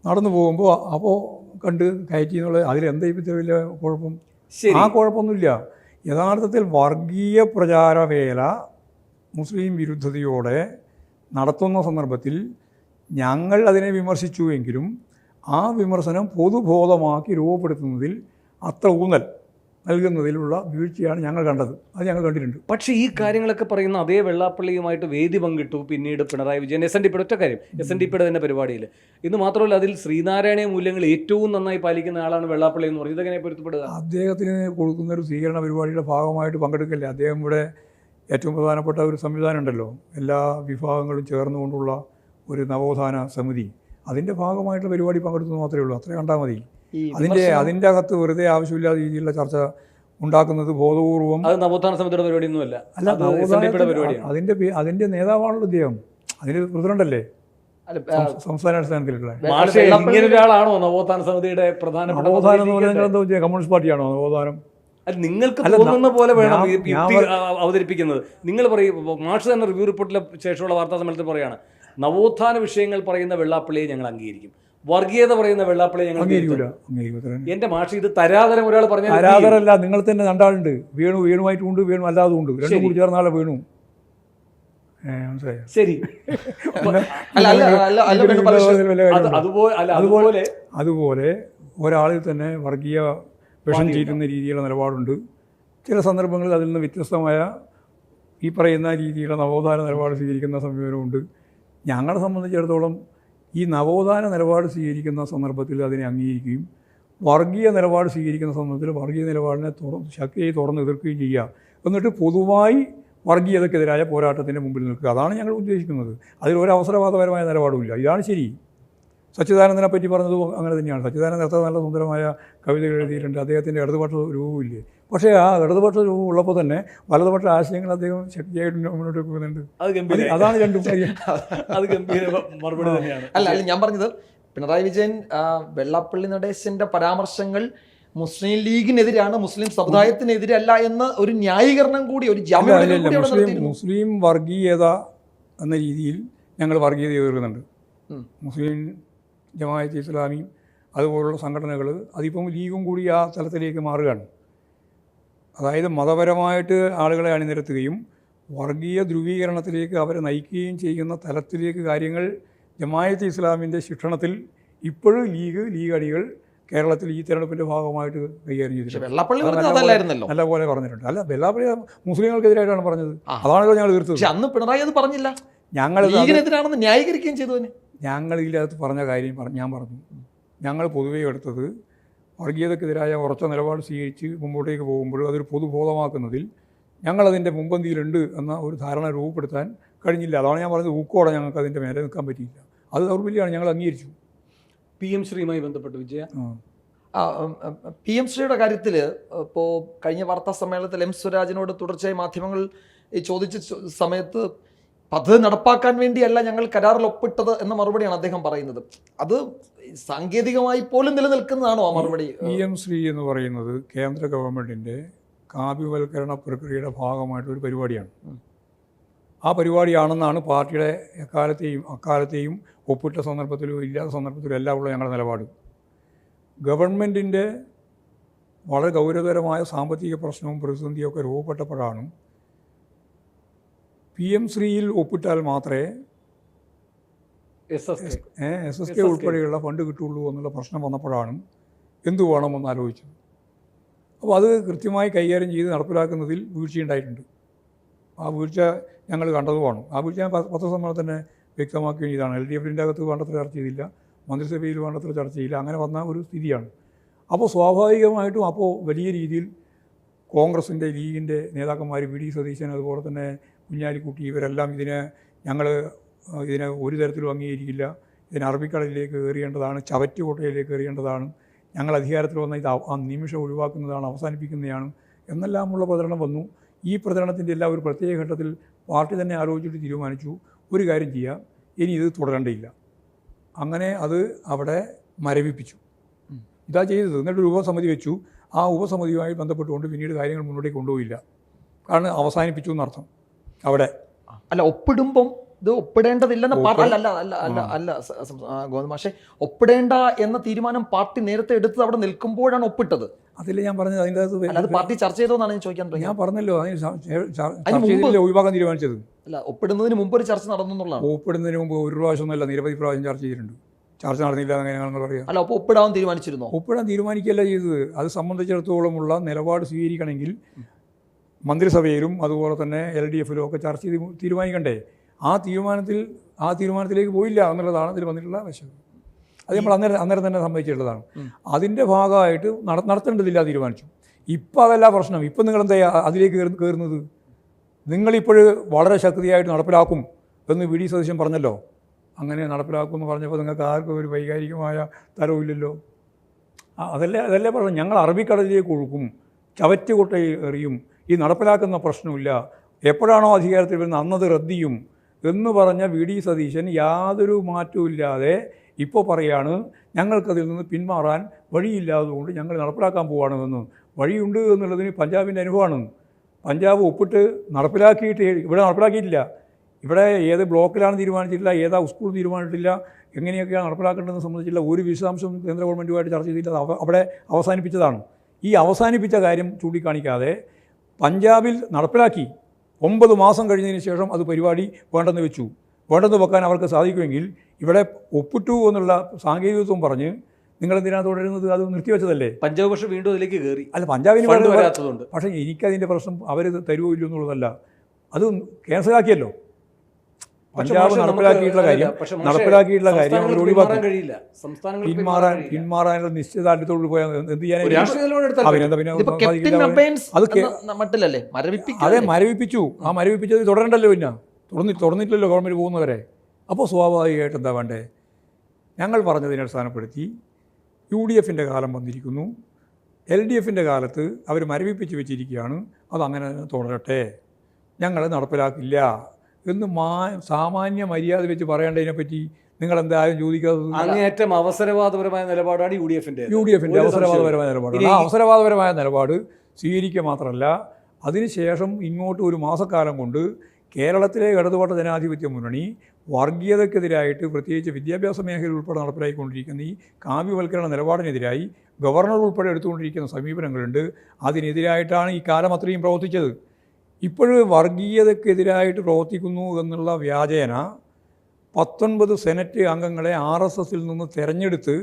നടന്നു പോകുമ്പോൾ അപ്പോൾ കണ്ട് കയറ്റി എന്നുള്ളത് അതിലെന്താ ഇപ്പോഴത്തെ വലിയ കുഴപ്പം? ആ കുഴപ്പമൊന്നുമില്ല. യഥാർത്ഥത്തിൽ വർഗീയ പ്രചാരവേല മുസ്ലിം വിരുദ്ധതയോടെ നടത്തുന്ന സന്ദർഭത്തിൽ ഞങ്ങൾ അതിനെ വിമർശിച്ചുവെങ്കിലും ആ വിമർശനം പൊതുബോധമാക്കി രൂപപ്പെടുത്തുന്നതിൽ അത്ര ഊന്നൽ നൽകുന്നതിലുള്ള വീഴ്ചയാണ് ഞങ്ങൾ കണ്ടത്. അത് ഞങ്ങൾ കണ്ടിട്ടുണ്ട്. പക്ഷേ ഈ കാര്യങ്ങളൊക്കെ പറയുന്ന അതേ വെള്ളാപ്പള്ളിയുമായിട്ട് വേദി പങ്കിട്ടു പിന്നീട് പിണറായി വിജയൻ. SNDPയുടെ ഒറ്റ കാര്യം, SNDPയുടെ തന്നെ പരിപാടിയിൽ. ഇന്ന് മാത്രമല്ല, അതിൽ ശ്രീനാരായണീയ മൂല്യങ്ങൾ ഏറ്റവും നന്നായി പാലിക്കുന്ന ആളാണ് വെള്ളാപ്പള്ളി എന്ന് പറയുന്നത്. ഇതെങ്ങനെ പൊരുത്തപ്പെടുക? അദ്ദേഹത്തിന് കൊടുക്കുന്ന ഒരു സ്വീകരണ പരിപാടിയുടെ ഭാഗമായിട്ട് പങ്കെടുക്കല്ലേ. അദ്ദേഹം ഇവിടെ ഏറ്റവും പ്രധാനപ്പെട്ട ഒരു സംവിധാനം ഉണ്ടല്ലോ, എല്ലാ വിഭാഗങ്ങളും ചേർന്നുകൊണ്ടുള്ള ഒരു നവോത്ഥാന സമിതി. അതിൻ്റെ ഭാഗമായിട്ടുള്ള പരിപാടി പങ്കെടുത്തു മാത്രമേ ഉള്ളൂ. അത്ര കണ്ടാൽ മതി. അതിൻ്റെ അകത്ത് വെറുതെ ആവശ്യമില്ലാത്ത രീതിയിലുള്ള ചർച്ച ഉണ്ടാക്കുന്നത് ബോധപൂർവം. അത് നവോത്ഥാന സമിതിയുടെ പരിപാടിയൊന്നുമല്ല. അതിൻ്റെ നേതാവാണല്ലോ അദ്ദേഹം. അതിന് പ്രസിഡന്റല്ലേ സംസ്ഥാന അടിസ്ഥാനത്തിലുള്ള. ഇങ്ങനെ ഒരാളാണോ നവോത്ഥാന സമിതിയുടെ പ്രധാനപ്പെട്ട? നവോത്ഥാനം എന്ന് പറഞ്ഞാൽ എന്താ വെച്ചാൽ കമ്മ്യൂണിസ്റ്റ് പാർട്ടിയാണോ നവോത്ഥാനം? നിങ്ങൾക്ക് തോന്നുന്ന പോലെ വേണം അവതരിപ്പിക്കുന്നത്. നിങ്ങൾ പറയും, മാർക്സ് തന്നെ റിവ്യൂ റിപ്പോർട്ടിലെ ശേഷമുള്ള വാർത്താ സമ്മേളനത്തിൽ പറയാണ്, നവോത്ഥാന വിഷയങ്ങൾ പറയുന്ന വെള്ളാപ്പള്ളിയെ ഞങ്ങൾ അംഗീകരിക്കും, വർഗീയത പറയുന്ന വെള്ളാപ്പള്ളിയെ ഞങ്ങൾ അംഗീകരിക്കില്ല. എന്റെ മാഷ് ഇത് തരാതരം ഒരാൾ പറഞ്ഞാൽ തരാതരല്ല. നിങ്ങൾ തന്നെ രണ്ടാളുണ്ട്, വേണുമായിട്ടുണ്ട്, വേണു അല്ലാതും ഉണ്ട്. രണ്ടും കൂടി ചേർന്നാളെ വേണു. ശരി. അതുപോലെ ഒരാളിൽ തന്നെ വർഗീയ വിഷം ചീറ്റുന്ന രീതിയിലുള്ള നിലപാടുണ്ട്. ചില സന്ദർഭങ്ങളിൽ അതിൽ നിന്ന് വ്യത്യസ്തമായ ഈ പറയുന്ന രീതിയിലുള്ള നവോത്ഥാന നിലപാട് സ്വീകരിക്കുന്ന സമീപനമുണ്ട്. ഞങ്ങളെ സംബന്ധിച്ചിടത്തോളം ഈ നവോത്ഥാന നിലപാട് സ്വീകരിക്കുന്ന സന്ദർഭത്തിൽ അതിനെ അംഗീകരിക്കുകയും വർഗീയ നിലപാട് സ്വീകരിക്കുന്ന സന്ദർഭത്തിൽ വർഗീയ നിലപാടിനെ ശക്തിയായി തുറന്ന് എതിർക്കുകയും ചെയ്യുക. എന്നിട്ട് പൊതുവായി വർഗീയതക്കെതിരായ പോരാട്ടത്തിൻ്റെ മുമ്പിൽ നിൽക്കുക. അതാണ് ഞങ്ങൾ ഉദ്ദേശിക്കുന്നത്. അതിലൊരു അവസരവാദപരമായ നിലപാടുമില്ല. ഇതാണ് ശരി. സച്ചിദാനന്ദനെ പറ്റി പറഞ്ഞതും അങ്ങനെ തന്നെയാണ്. സച്ചിദാനന്ദൻ എത്ര നല്ല സുന്ദരമായ കവിതകൾ എഴുതിയിട്ടുണ്ട്. അദ്ദേഹത്തിൻ്റെ ഇടതുപക്ഷ രൂപമില്ലേ. പക്ഷേ ആ ഇടതുപക്ഷ രൂപം ഉള്ളപ്പോൾ തന്നെ വലതുപക്ഷ ആശയങ്ങൾ അദ്ദേഹം ശക്തിയായിട്ട് മുന്നോട്ട് വെക്കുന്നുണ്ട്. അതാണ് രണ്ടും കാര്യം. അത് ഗംഭീര മറുപടി തന്നെയാണ്. അല്ല ഞാൻ പറഞ്ഞത്, പിണറായി വിജയൻ വെള്ളാപ്പള്ളി നടേശന്റെ പരാമർശങ്ങൾ മുസ്ലിം ലീഗിനെതിരാണ്, മുസ്ലിം സമുദായത്തിനെതിരല്ല എന്ന ഒരു ന്യായീകരണം കൂടി, ഒരു മുസ്ലിം വർഗീയത എന്ന രീതിയിൽ ഞങ്ങൾ വർഗീയത എതിർക്കുന്നുണ്ട്. മുസ്ലിം ജമാഅത്തെ ഇസ്ലാമി അതുപോലുള്ള സംഘടനകൾ, അതിപ്പം ലീഗും കൂടി ആ തലത്തിലേക്ക് മാറുകയാണ്. അതായത് മതപരമായിട്ട് ആളുകളെ അണിനിരത്തുകയും വർഗീയ ധ്രുവീകരണത്തിലേക്ക് അവരെ നയിക്കുകയും ചെയ്യുന്ന തലത്തിലേക്ക് കാര്യങ്ങൾ ജമാഅത്തെ ഇസ്ലാമിൻ്റെ ശിക്ഷണത്തിൽ ഇപ്പോഴും ലീഗ് അണികൾ കേരളത്തിൽ ഈ തെരഞ്ഞെടുപ്പിൻ്റെ ഭാഗമായിട്ട് കൈകാര്യം ചെയ്തിട്ടുണ്ട്. നല്ലപോലെ പറഞ്ഞിട്ടുണ്ട്. അല്ല, വെള്ളാപ്പള്ളി മുസ്ലിങ്ങൾക്കെതിരായിട്ടാണ് പറഞ്ഞത്. അതാണല്ലോ ഞങ്ങൾ തീർച്ചയായും. അന്ന് പിണറായി അത് പറഞ്ഞില്ല, ഞങ്ങൾ ന്യായീകരിക്കുകയും ചെയ്തു. ഞങ്ങൾ ഇതിനകത്ത് പറഞ്ഞ കാര്യം ഞാൻ പറഞ്ഞു. ഞങ്ങൾ പൊതുവെ എടുത്തത് വർഗീയതക്കെതിരായ ഉറച്ച നിലപാട് സ്വീകരിച്ച് മുമ്പോട്ടേക്ക് പോകുമ്പോൾ അതൊരു പൊതുബോധമാക്കുന്നതിൽ ഞങ്ങളതിൻ്റെ മുൻപന്തിയിലുണ്ട് എന്ന ഒരു ധാരണ രൂപപ്പെടുത്താൻ കഴിഞ്ഞില്ല. അതാണ് ഞാൻ പറഞ്ഞത്. ഊക്കോടെ ഞങ്ങൾക്ക് അതിൻ്റെ മേലെ നിൽക്കാൻ പറ്റിയില്ല. അത് ദൗർബല്യമാണ്. ഞങ്ങൾ അംഗീകരിച്ചു. PM ശ്രീയുമായി ബന്ധപ്പെട്ട് വിജയ, PM ശ്രീയുടെ കാര്യത്തിൽ ഇപ്പോൾ കഴിഞ്ഞ വാർത്താ സമ്മേളനത്തിൽ M സ്വരാജിനോട് തുടർച്ചയായി മാധ്യമങ്ങൾ ചോദിച്ച സമയത്ത് പദ്ധതി നടപ്പാക്കാൻ വേണ്ടിയല്ല ഞങ്ങൾ കരാറിൽ ഒപ്പിട്ടത് എന്ന മറുപടിയാണ് അദ്ദേഹം പറയുന്നത്. അത് സാങ്കേതികമായി പോലും നിലനിൽക്കുന്നതാണോ ആ മറുപടി? PM ശ്രീ എന്ന് പറയുന്നത് കേന്ദ്ര ഗവൺമെൻറ്റിൻ്റെ കാവ്യവൽക്കരണ പ്രക്രിയയുടെ ഭാഗമായിട്ടൊരു പരിപാടിയാണ്. ആ പരിപാടിയാണെന്നാണ് പാർട്ടിയുടെ അക്കാലത്തെയും ഒപ്പിട്ട സന്ദർഭത്തിലും ഇല്ലാത്ത സന്ദർഭത്തിലും എല്ലാം ഉള്ള ഞങ്ങളുടെ നിലപാട്. ഗവൺമെൻറ്റിൻ്റെ വളരെ ഗൗരവതരമായ സാമ്പത്തിക പ്രശ്നവും പ്രതിസന്ധിയൊക്കെ രൂപപ്പെട്ടപ്പോഴാണ് PM ശ്രീയിൽ ഒപ്പിട്ടാൽ മാത്രമേ SSK ഉൾപ്പെടെയുള്ള ഫണ്ട് കിട്ടുള്ളൂ എന്നുള്ള പ്രശ്നം വന്നപ്പോഴാണ് എന്തു വേണമെന്ന് ആലോചിച്ചത്. അപ്പോൾ അത് കൃത്യമായി കൈകാര്യം ചെയ്ത് നടപ്പിലാക്കുന്നതിൽ വീഴ്ചയുണ്ടായിട്ടുണ്ട്. ആ വീഴ്ച ഞങ്ങൾ കണ്ടതുമാണ്. ആ വീഴ്ച ഞാൻ പത്രസമ്മേളനം തന്നെ വ്യക്തമാക്കുകയും ചെയ്താണ്. LDFൻ്റെ അകത്ത് വേണ്ടത്ര ചർച്ച ചെയ്തില്ല, മന്ത്രിസഭയിൽ വേണ്ടത്ര ചർച്ച ചെയ്യില്ല. അങ്ങനെ വന്ന ഒരു സ്ഥിതിയാണ്. അപ്പോൾ സ്വാഭാവികമായിട്ടും അപ്പോൾ വലിയ രീതിയിൽ കോൺഗ്രസിൻ്റെ ലീഗിൻ്റെ നേതാക്കന്മാർ VD സതീശൻ അതുപോലെ തന്നെ കുഞ്ഞാലിക്കുട്ടി ഇവരെല്ലാം ഇതിനെ ഒരു തരത്തിലും അംഗീകരിക്കില്ല, ഇതിനെ അറബിക്കടലിലേക്ക് എറിയേണ്ടതാണ്, ചവറ്റുകോട്ടയിലേക്ക് എറിയേണ്ടതാണ്, ഞങ്ങൾ അധികാരത്തിൽ വന്ന ഇത് ആ നിമിഷം ഒഴിവാക്കുന്നതാണ്, അവസാനിപ്പിക്കുന്നതാണ് എന്നെല്ലാമുള്ള പ്രചരണം വന്നു. ഈ പ്രചരണത്തിൻ്റെ എല്ലാം ഒരു പ്രത്യേക ഘട്ടത്തിൽ പാർട്ടി തന്നെ ആലോചിച്ചിട്ട് തീരുമാനിച്ചു, ഒരു കാര്യം ചെയ്യാം, ഇനി ഇത് തുടരേണ്ടയില്ല. അങ്ങനെ അത് അവിടെ മരവിപ്പിച്ചു. ഇതാ ചെയ്തത്. എന്നിട്ട് ഒരു ഉപസമിതി വെച്ചു. ആ ഉപസമിതിയുമായി ബന്ധപ്പെട്ടുകൊണ്ട് പിന്നീട് കാര്യങ്ങൾ മുന്നോട്ടേക്ക് കൊണ്ടുപോയില്ല. കാരണം അവസാനിപ്പിച്ചു എന്നർത്ഥം അവിടെ. അല്ല, ഒപ്പിടുമ്പം ഇത് ഒപ്പിടേണ്ടതില്ലെന്ന് ഗോതമാഷെ, ഒപ്പിടേണ്ട എന്ന തീരുമാനം പാർട്ടി നേരത്തെ എടുത്തത് അവിടെ നിൽക്കുമ്പോഴാണ് ഒപ്പിട്ടത്. അതില്ല ഞാൻ പറഞ്ഞത്. അതിൻ്റെ അത് പാർട്ടി ചർച്ച ചെയ്തോന്നാണ് ഞാൻ ചോദിക്കാൻ ഞാൻ പറഞ്ഞല്ലോ, അതിന് ഒഴിവാക്കാൻ തീരുമാനിച്ചത്. അല്ല, ഒപ്പിടുന്നതിന് മുമ്പ് ഒരു ചർച്ച നടന്നു എന്നുള്ളതാണ്. ഒപ്പിടുന്നതിന് മുമ്പ് ഒരു പ്രാവശ്യമൊന്നുമല്ല, നിരവധി പ്രാവശ്യം ചർച്ച ചെയ്തിട്ടുണ്ട്. ചർച്ച നടന്നില്ല അങ്ങനെ ഞങ്ങൾ പറയാം. അല്ല, അപ്പോൾ ഒപ്പിടാൻ തീരുമാനിച്ചിരുന്നോ? ഒപ്പിടാൻ തീരുമാനിക്കുകയല്ല ചെയ്തത്. അത് സംബന്ധിച്ചിടത്തോളമുള്ള നിലപാട് സ്വീകരിക്കണമെങ്കിൽ മന്ത്രിസഭയിലും അതുപോലെ തന്നെ LDFിലും ഒക്കെ ചർച്ച ചെയ്ത് തീരുമാനിക്കണ്ടേ. ആ തീരുമാനത്തിലേക്ക് പോയില്ല എന്നുള്ളതാണ് അതിൽ വന്നിട്ടുള്ള വശം. അത് നമ്മൾ അന്നേരം തന്നെ സംഭവിച്ചിട്ടുള്ളതാണ്. അതിൻ്റെ ഭാഗമായിട്ട് നടത്തേണ്ടതില്ല തീരുമാനിച്ചു. ഇപ്പം അതല്ല പ്രശ്നം. ഇപ്പം നിങ്ങളെന്താ അതിലേക്ക് കയറുന്നത്? നിങ്ങളിപ്പോൾ വളരെ ശക്തിയായിട്ട് നടപ്പിലാക്കും എന്ന് VD സതീശൻ പറഞ്ഞല്ലോ. അങ്ങനെ നടപ്പിലാക്കും എന്ന് പറഞ്ഞപ്പോൾ നിങ്ങൾക്ക് ആർക്കും ഒരു വൈകാരികമായ തരവില്ലല്ലോ. അതല്ലേ പറഞ്ഞു. ഞങ്ങൾ അറബിക്കടലിലേക്ക് ഒഴുക്കും, ചവറ്റുകൊട്ട എറിയും, ഈ നടപ്പിലാക്കുന്ന പ്രശ്നമില്ല, എപ്പോഴാണോ അധികാരത്തിൽ വരുന്നത് അന്നത് റദ്ദ് ചെയ്യും എന്ന് പറഞ്ഞ VD സതീശൻ യാതൊരു മാറ്റവും ഇല്ലാതെ ഇപ്പോൾ പറയാണ് ഞങ്ങൾക്കതിൽ നിന്ന് പിന്മാറാൻ വഴിയില്ലാത്തതുകൊണ്ട് ഞങ്ങൾ നടപ്പിലാക്കാൻ പോവുകയാണെന്ന്. വഴിയുണ്ട് എന്നുള്ളതിന് പഞ്ചാബിൻ്റെ അനുഭവമാണ്. പഞ്ചാബ് ഒപ്പിട്ട് നടപ്പിലാക്കിയിട്ട് ഇവിടെ നടപ്പിലാക്കിയിട്ടില്ല. ഇവിടെ ഏത് ബ്ലോക്കിലാണ് തീരുമാനിച്ചിട്ടില്ല, ഏതാ സ്കൂൾ തീരുമാനിച്ചിട്ടില്ല, എങ്ങനെയൊക്കെയാണ് നടപ്പിലാക്കേണ്ടതെന്ന് സംബന്ധിച്ചില്ല ഒരു വിശദാംശം കേന്ദ്ര ഗവൺമെൻറ്റുമായിട്ട് ചർച്ച ചെയ്തില്ല. അവിടെ അവസാനിപ്പിച്ചതാണ്. ഈ അവസാനിപ്പിച്ച കാര്യം ചൂണ്ടിക്കാണിക്കാതെ പഞ്ചാബിൽ നടപ്പിലാക്കി 9 മാസം കഴിഞ്ഞതിന് ശേഷം അത് പരിപാടി വേണ്ടെന്ന് വെച്ചു. വേണ്ടെന്ന് വെക്കാൻ അവർക്ക് സാധിക്കുമെങ്കിൽ ഇവിടെ ഒപ്പിട്ടു എന്നുള്ള സാങ്കേതികത്വം പറഞ്ഞ് നിങ്ങളെന്തിനാണ് തുടരുന്നത്? അത് നിർത്തിവെച്ചതല്ലേ. പഞ്ചാബ് പക്ഷേ വീണ്ടും അതിലേക്ക് കയറി. അല്ല, പഞ്ചാബിന് വരാത്തതുകൊണ്ട്. പക്ഷേ എനിക്കതിൻ്റെ പ്രശ്നം അവർ തരുമോ ഇല്ലയോ എന്നുള്ളതല്ല, അത് ക്യാൻസലാക്കിയല്ലോ. പഞ്ചാബ് നടപ്പിലാക്കിയിട്ടുള്ള കാര്യം പിന്മാറാനുള്ള നിശ്ചിതാർത്ഥത്തോട് പോയാൽ എന്ത് ചെയ്യാൻ? അതെ, മരവിപ്പിച്ചു. ആ മരവിപ്പിച്ചത് തുടരണ്ടല്ലോ. പിന്നെ തുറന്നിട്ടില്ലല്ലോ ഗവൺമെൻറ് പോകുന്നവരെ. അപ്പോൾ സ്വാഭാവികമായിട്ട് എന്താ വേണ്ടേ? ഞങ്ങൾ പറഞ്ഞതിനെ അടിസ്ഥാനപ്പെടുത്തി UDFിൻ്റെ കാലം വന്നിരിക്കുന്നു. LDFിൻ്റെ കാലത്ത് അവർ മരവിപ്പിച്ച് വെച്ചിരിക്കുകയാണ്. അതങ്ങനെ തുടരട്ടെ, ഞങ്ങൾ നടപ്പിലാക്കില്ല എന്ന് സാമാന്യ മര്യാദ വെച്ച് പറയേണ്ടതിനെപ്പറ്റി നിങ്ങൾ എന്തായാലും ചോദിക്കാത്തത്? അങ്ങേയറ്റം അവസരവാദപരമായ നിലപാടാണ് UDFിൻ്റെ അവസരവാദപരമായ നിലപാടാണ്. ആ അവസരവാദപരമായ നിലപാട് സ്വീകരിക്കുക മാത്രമല്ല, അതിനുശേഷം ഇങ്ങോട്ട് ഒരു മാസക്കാലം കൊണ്ട് കേരളത്തിലെ ഇടതുപക്ഷ ജനാധിപത്യ മുന്നണി വർഗീയതയ്ക്കെതിരായിട്ട് പ്രത്യേകിച്ച് വിദ്യാഭ്യാസ മേഖലയിൽ ഉൾപ്പെടെ നടപ്പിലാക്കിക്കൊണ്ടിരിക്കുന്ന ഈ കാവ്യവൽക്കരണ നിലപാടിനെതിരായി ഗവർണർ ഉൾപ്പെടെ എടുത്തുകൊണ്ടിരിക്കുന്ന സമീപനങ്ങളുണ്ട്. അതിനെതിരായിട്ടാണ് ഈ കാലം അത്രയും പ്രവർത്തിച്ചത്. ഇപ്പോഴും വർഗീയതയ്ക്കെതിരായിട്ട് പ്രവർത്തിക്കുന്നു എന്നുള്ള വ്യാജേന 19 സെനറ്റ് അംഗങ്ങളെ RSSൽ നിന്ന് തെരഞ്ഞെടുത്ത്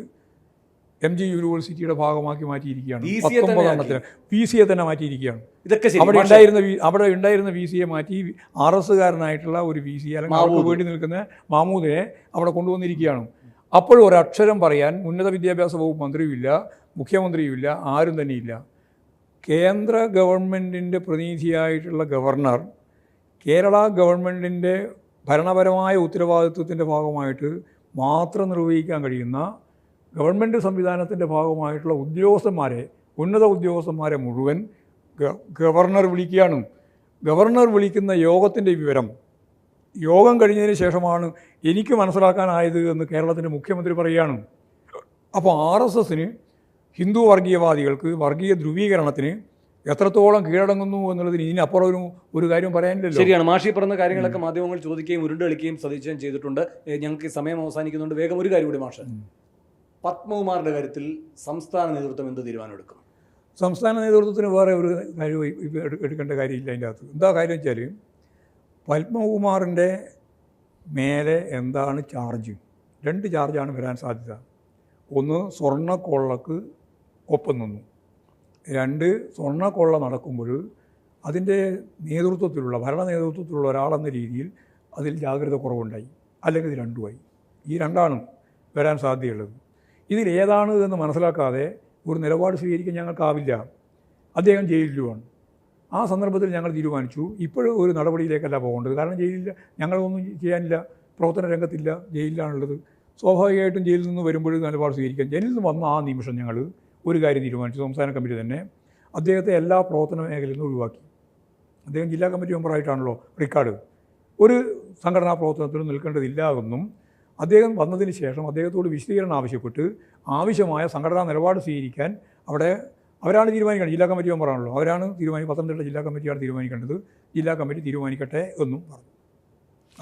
MG യൂണിവേഴ്സിറ്റിയുടെ ഭാഗമാക്കി മാറ്റിയിരിക്കുകയാണ്. 19 VCയെ തന്നെ മാറ്റിയിരിക്കുകയാണ്. അവിടെ ഉണ്ടായിരുന്ന VCയെ മാറ്റി RSകാരനായിട്ടുള്ള ഒരു VC അല്ലെങ്കിൽ അവർക്ക് വേണ്ടി നിൽക്കുന്ന മാമൂദിനെ അവിടെ കൊണ്ടുവന്നിരിക്കുകയാണ്. അപ്പോഴും ഒരക്ഷരം പറയാൻ ഉന്നത വിദ്യാഭ്യാസ വകുപ്പ് മന്ത്രിയുമില്ല, മുഖ്യമന്ത്രിയുമില്ല, ആരും തന്നെയില്ല. കേന്ദ്ര ഗവൺമെൻറ്റിൻ്റെ പ്രതിനിധിയായിട്ടുള്ള ഗവർണർ കേരള ഗവൺമെൻറ്റിൻ്റെ ഭരണപരമായ ഉത്തരവാദിത്വത്തിൻ്റെ ഭാഗമായിട്ട് മാത്രം നിർവഹിക്കാൻ കഴിയുന്ന ഗവൺമെൻറ് സംവിധാനത്തിൻ്റെ ഭാഗമായിട്ടുള്ള ഉദ്യോഗസ്ഥന്മാരെ, ഉന്നത ഉദ്യോഗസ്ഥന്മാരെ മുഴുവൻ ഗവർണർ വിളിക്കുകയാണ്. ഗവർണർ വിളിക്കുന്ന യോഗത്തിൻ്റെ വിവരം യോഗം കഴിഞ്ഞതിന് ശേഷമാണ് എനിക്ക് മനസ്സിലാക്കാനായത് എന്ന് കേരളത്തിൻ്റെ മുഖ്യമന്ത്രി പറയുകയാണ്. അപ്പോൾ RSSന്, ഹിന്ദു വർഗീയവാദികൾക്ക്, വർഗീയ ധ്രുവീകരണത്തിന് എത്രത്തോളം കീഴടങ്ങുന്നു എന്നുള്ളതിന് ഇതിനപ്പുറം ഒരു കാര്യം പറയാനില്ലല്ലോ. ശരിയാണ്. മാഷി പറഞ്ഞ കാര്യങ്ങളൊക്കെ മാധ്യമങ്ങൾ ചോദിക്കുകയും ഉരുണ്ടളിക്കുകയും സതീശൻ ചെയ്തിട്ടുണ്ട്. ഞങ്ങൾക്ക് സമയം അവസാനിക്കുന്നുണ്ട്. വേഗം ഒരു കാര്യം കൂടി മാഷ്, പത്മകുമാറിൻ്റെ കാര്യത്തിൽ സംസ്ഥാന നേതൃത്വം എന്ത് തീരുമാനമെടുക്കും? സംസ്ഥാന നേതൃത്വത്തിന് വേറെ ഒരു കാര്യം എടുക്കേണ്ട കാര്യമില്ല. അതിൻ്റെ അകത്ത് എന്താ കാര്യം വെച്ചാൽ, പത്മകുമാറിൻ്റെ മേലെ എന്താണ് ചാർജ്? 2 ചാർജാണ് വരാൻ സാധ്യത. ഒന്ന്, സ്വർണ്ണക്കൊള്ളക്ക് ഒപ്പം നിന്നു. 2, സ്വർണ്ണക്കൊള്ള നടക്കുമ്പോൾ അതിൻ്റെ നേതൃത്വത്തിലുള്ള, ഭരണ നേതൃത്വത്തിലുള്ള ഒരാളെന്ന രീതിയിൽ അതിൽ ജാഗ്രത കുറവുണ്ടായി, അല്ലെങ്കിൽ ഇത് രണ്ടുമായി. ഈ 2ആണ് വരാൻ സാധ്യതയുള്ളത്. ഇതിലേതാണ് എന്ന് മനസ്സിലാക്കാതെ ഒരു നിലപാട് സ്വീകരിക്കാൻ ഞങ്ങൾക്കാവില്ല. അദ്ദേഹം ജയിലിലുമാണ്. ആ സന്ദർഭത്തിൽ ഞങ്ങൾ തീരുമാനിച്ചു ഇപ്പോഴും ഒരു നടപടിയിലേക്കല്ല പോകേണ്ടത്. കാരണം ജയിലില്ല, ഞങ്ങളൊന്നും ചെയ്യാനില്ല, പ്രവർത്തന രംഗത്തില്ല, ജയിലിലാണുള്ളത്. സ്വാഭാവികമായിട്ടും ജയിലിൽ നിന്ന് വരുമ്പോഴും നിലപാട് സ്വീകരിക്കാൻ. ജയിലിൽ നിന്ന് വന്ന ആ നിമിഷം ഞങ്ങൾ ഒരു കാര്യം തീരുമാനിച്ചു. സംസ്ഥാന കമ്മിറ്റി തന്നെ അദ്ദേഹത്തെ എല്ലാ പ്രവർത്തന മേഖലയിൽ നിന്നും ഒഴിവാക്കി. അദ്ദേഹം ജില്ലാ കമ്മിറ്റി മെമ്പറായിട്ടാണല്ലോ റെക്കോർഡ്. ഒരു സംഘടനാ പ്രവർത്തനത്തിലും നിൽക്കേണ്ടതില്ല എന്നും അദ്ദേഹം വന്നതിന് ശേഷം അദ്ദേഹത്തോട് വിശദീകരണം ആവശ്യപ്പെട്ട് ആവശ്യമായ സംഘടനാ നിലപാട് സ്വീകരിക്കാൻ അവരാണ് തീരുമാനിക്കേണ്ടത്. ജില്ലാ കമ്മിറ്റി മെമ്പറാണല്ലോ, അവരാണ് പത്തനംതിട്ട ജില്ലാ കമ്മിറ്റിയാണ് തീരുമാനിക്കേണ്ടത്. ജില്ലാ കമ്മിറ്റി തീരുമാനിക്കട്ടെ എന്നും പറഞ്ഞു.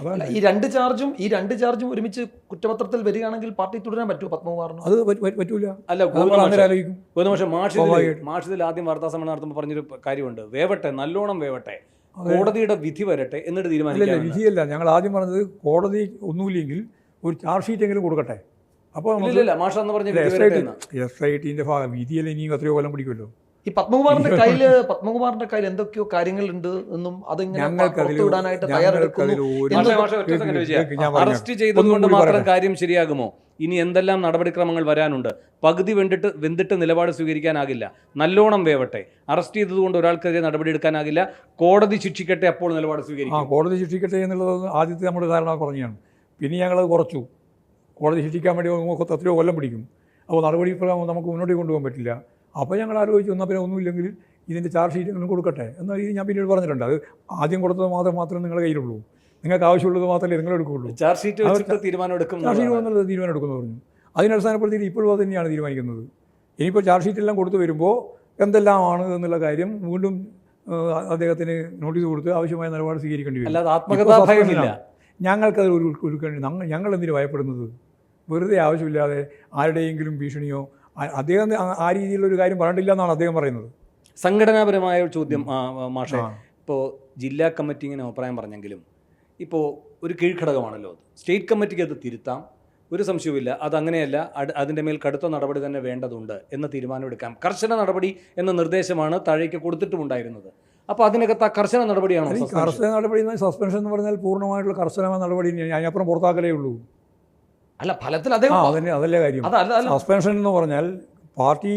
അതാണ് ഈ രണ്ട് ചാർജും ഒരുമിച്ച് കുറ്റപത്രത്തിൽ വരികയാണെങ്കിൽ പാർട്ടി തുടരാൻ പറ്റുമോ പത്മകുമാറിന്? അത് പറ്റൂല. അല്ല, അങ്ങനെ ആലോചിക്കും. മാഷിദിൽ ആദ്യം വാർത്താ സമ്മേളനം നടത്തുമ്പോൾ പറഞ്ഞൊരു കാര്യമുണ്ട്, വേവട്ടെ, നല്ലോണം വേവട്ടെ, കോടതിയുടെ വിധി വരട്ടെ എന്നിട്ട് തീരുമാനിക്കില്ല. വിധിയല്ല, ഞങ്ങൾ ആദ്യം പറഞ്ഞത് കോടതി ഒന്നുമില്ലെങ്കിൽ ഒരു ചാർജ് ഷീറ്റെങ്കിലും കൊടുക്കട്ടെ. അപ്പോൾ മാഷ എന്ന് പറഞ്ഞ SITന്റെ വിധിയല്ല, ഇനിയും എത്രയോ കൊല്ലം പിടിക്കുമല്ലോ. ഈ പത്മകുമാറിന്റെ കയ്യിൽ എന്തൊക്കെയോ കാര്യങ്ങളുണ്ട് എന്നും അതിങ്ങനെ അറസ്റ്റ് ചെയ്തതുകൊണ്ട് മാത്രം കാര്യം ശരിയാകുമോ? ഇനി എന്തെല്ലാം നടപടിക്രമങ്ങൾ വരാനുണ്ട്? പകുതി വെന്തിട്ട് നിലപാട് സ്വീകരിക്കാനാകില്ല. നല്ലോണം വേവട്ടെ. അറസ്റ്റ് ചെയ്തതുകൊണ്ട് ഒരാൾക്കെതിരെ നടപടി എടുക്കാനാകില്ല. കോടതി ശിക്ഷിക്കട്ടെ, അപ്പോൾ നിലപാട് സ്വീകരിക്കും. കോടതി ശിക്ഷിക്കട്ടെ എന്നുള്ളത് ആദ്യത്തെ നമ്മുടെ ധാരണ പറഞ്ഞതാണ്. പിന്നെ ഞങ്ങളത് കുറച്ചു. കോടതി ശിക്ഷിക്കാൻ വേണ്ടി എത്രയോ കൊല്ലം പിടിക്കും. അപ്പോൾ നടപടി പ്രകാരം നമുക്ക് മുന്നോട്ട് കൊണ്ടുപോകാൻ പറ്റില്ല. അപ്പോൾ ഞങ്ങൾ ആലോചിച്ചു, എന്നാൽ പിന്നെ ഒന്നുമില്ലെങ്കിൽ ഇതിൻ്റെ ചാർജ് ഷീറ്റെങ്കിലും കൊടുക്കട്ടെ എന്ന രീതി ഞാൻ പിന്നീട് പറഞ്ഞിട്ടുണ്ട്. അത് ആദ്യം കൊടുത്തത് മാത്രമേ നിങ്ങളുടെ കയ്യിലുള്ളൂ, നിങ്ങൾക്ക് ആവശ്യമുള്ളത് മാത്രമേ നിങ്ങൾ എടുക്കുകയുള്ളൂ. ചാർജ് ഷീറ്റ് തീരുമാനം എടുക്കുമെന്ന് പറഞ്ഞു. അതിനടിസ്ഥാനപ്പെടുത്തിയിട്ട് ഇപ്പോഴും അത് തന്നെയാണ് തീരുമാനിക്കുന്നത്. ഇനിയിപ്പോൾ ചാർജ് ഷീറ്റെല്ലാം കൊടുത്തു വരുമ്പോൾ എന്തെല്ലാമാണ് എന്നുള്ള കാര്യം വീണ്ടും അദ്ദേഹത്തിന് നോട്ടീസ് കൊടുത്ത് ആവശ്യമായ നിലപാട് സ്വീകരിക്കേണ്ടി വരും. ഞങ്ങൾക്കത് ഞങ്ങൾ എന്തിനു ഭയപ്പെടുന്നത്? വെറുതെ ആവശ്യമില്ലാതെ ആരുടെയെങ്കിലും ഭീഷണിയോ അദ്ദേഹം ആ രീതിയിലൊരു കാര്യം പറഞ്ഞിട്ടില്ല എന്നാണ് അദ്ദേഹം പറയുന്നത്. സംഘടനാപരമായ ഒരു ചോദ്യം മാഷേ, ഇപ്പോൾ ജില്ലാ കമ്മിറ്റി ഇങ്ങനെ അഭിപ്രായം പറഞ്ഞെങ്കിലും ഇപ്പോൾ ഒരു കീഴ്ഘടകമാണല്ലോ അത്. സ്റ്റേറ്റ് കമ്മിറ്റിക്ക് അത് തിരുത്താം, ഒരു സംശയവുമില്ല. അതങ്ങനെയല്ല, അതിൻ്റെ മേൽ കടുത്ത നടപടി തന്നെ വേണ്ടതുണ്ട് എന്ന തീരുമാനമെടുക്കാം. കർശന നടപടി എന്ന നിർദ്ദേശമാണ് താഴേക്ക് കൊടുത്തിട്ടുമുണ്ടായിരുന്നത്. അപ്പോൾ അതിനകത്ത് ആ കർശന നടപടിയാണോ? കർശന നടപടി സസ്പെൻഷൻ എന്ന് പറഞ്ഞാൽ പൂർണ്ണമായിട്ടുള്ള കർശനമായ നടപടി അതിനപ്പുറം പുറത്താക്കലേ ഉള്ളൂ. അല്ല, ഫലത്തിൽ അതല്ലേ കാര്യം. സസ്പെൻഷൻ എന്ന് പറഞ്ഞാൽ പാർട്ടി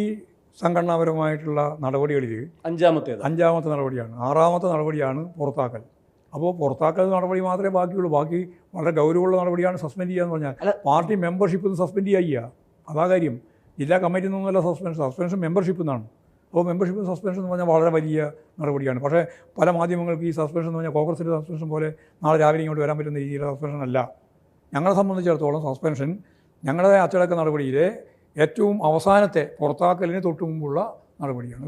സംഘടനാപരമായിട്ടുള്ള നടപടികളിൽ അഞ്ചാമത്തെ നടപടിയാണ്. 6ാമത്തെ നടപടിയാണ് പുറത്താക്കൽ. അപ്പോൾ പുറത്താക്കൽ നടപടി മാത്രമേ ബാക്കിയുള്ളൂ. ബാക്കി വളരെ ഗൗരവമുള്ള നടപടിയാണ് സസ്പെൻഡ് ചെയ്യുക എന്ന് പറഞ്ഞാൽ. പാർട്ടി മെമ്പർഷിപ്പ് സസ്പെൻഡ് ചെയ്യുക, അതാ കാര്യം. ജില്ലാ കമ്മിറ്റിയിൽ നിന്നല്ല സസ്പെൻഷൻ മെമ്പർഷിപ്പിൽ നിന്നാണ്. അപ്പോൾ മെമ്പർഷിപ്പ് സസ്പെൻഷൻ എന്ന് പറഞ്ഞാൽ വളരെ വലിയ നടപടിയാണ്. പക്ഷേ പല മാധ്യമങ്ങൾക്ക് ഈ സസ്പെൻഷൻ എന്ന് പറഞ്ഞാൽ കോൺഗ്രസിൻ്റെ സസ്പെൻഷൻ പോലെ നാളെ രാവിലെ ഇങ്ങോട്ട് വരാൻ പറ്റുന്ന രീതിയിലുള്ള സസ്പെൻഷൻ അല്ല. ഞങ്ങളെ സംബന്ധിച്ചിടത്തോളം സസ്പെൻഷൻ ഞങ്ങളുടെ അച്ചടക്ക നടപടിയിലെ ഏറ്റവും അവസാനത്തെ പുറത്താക്കലിന് തൊട്ടു മുമ്പുള്ള നടപടിയാണ്.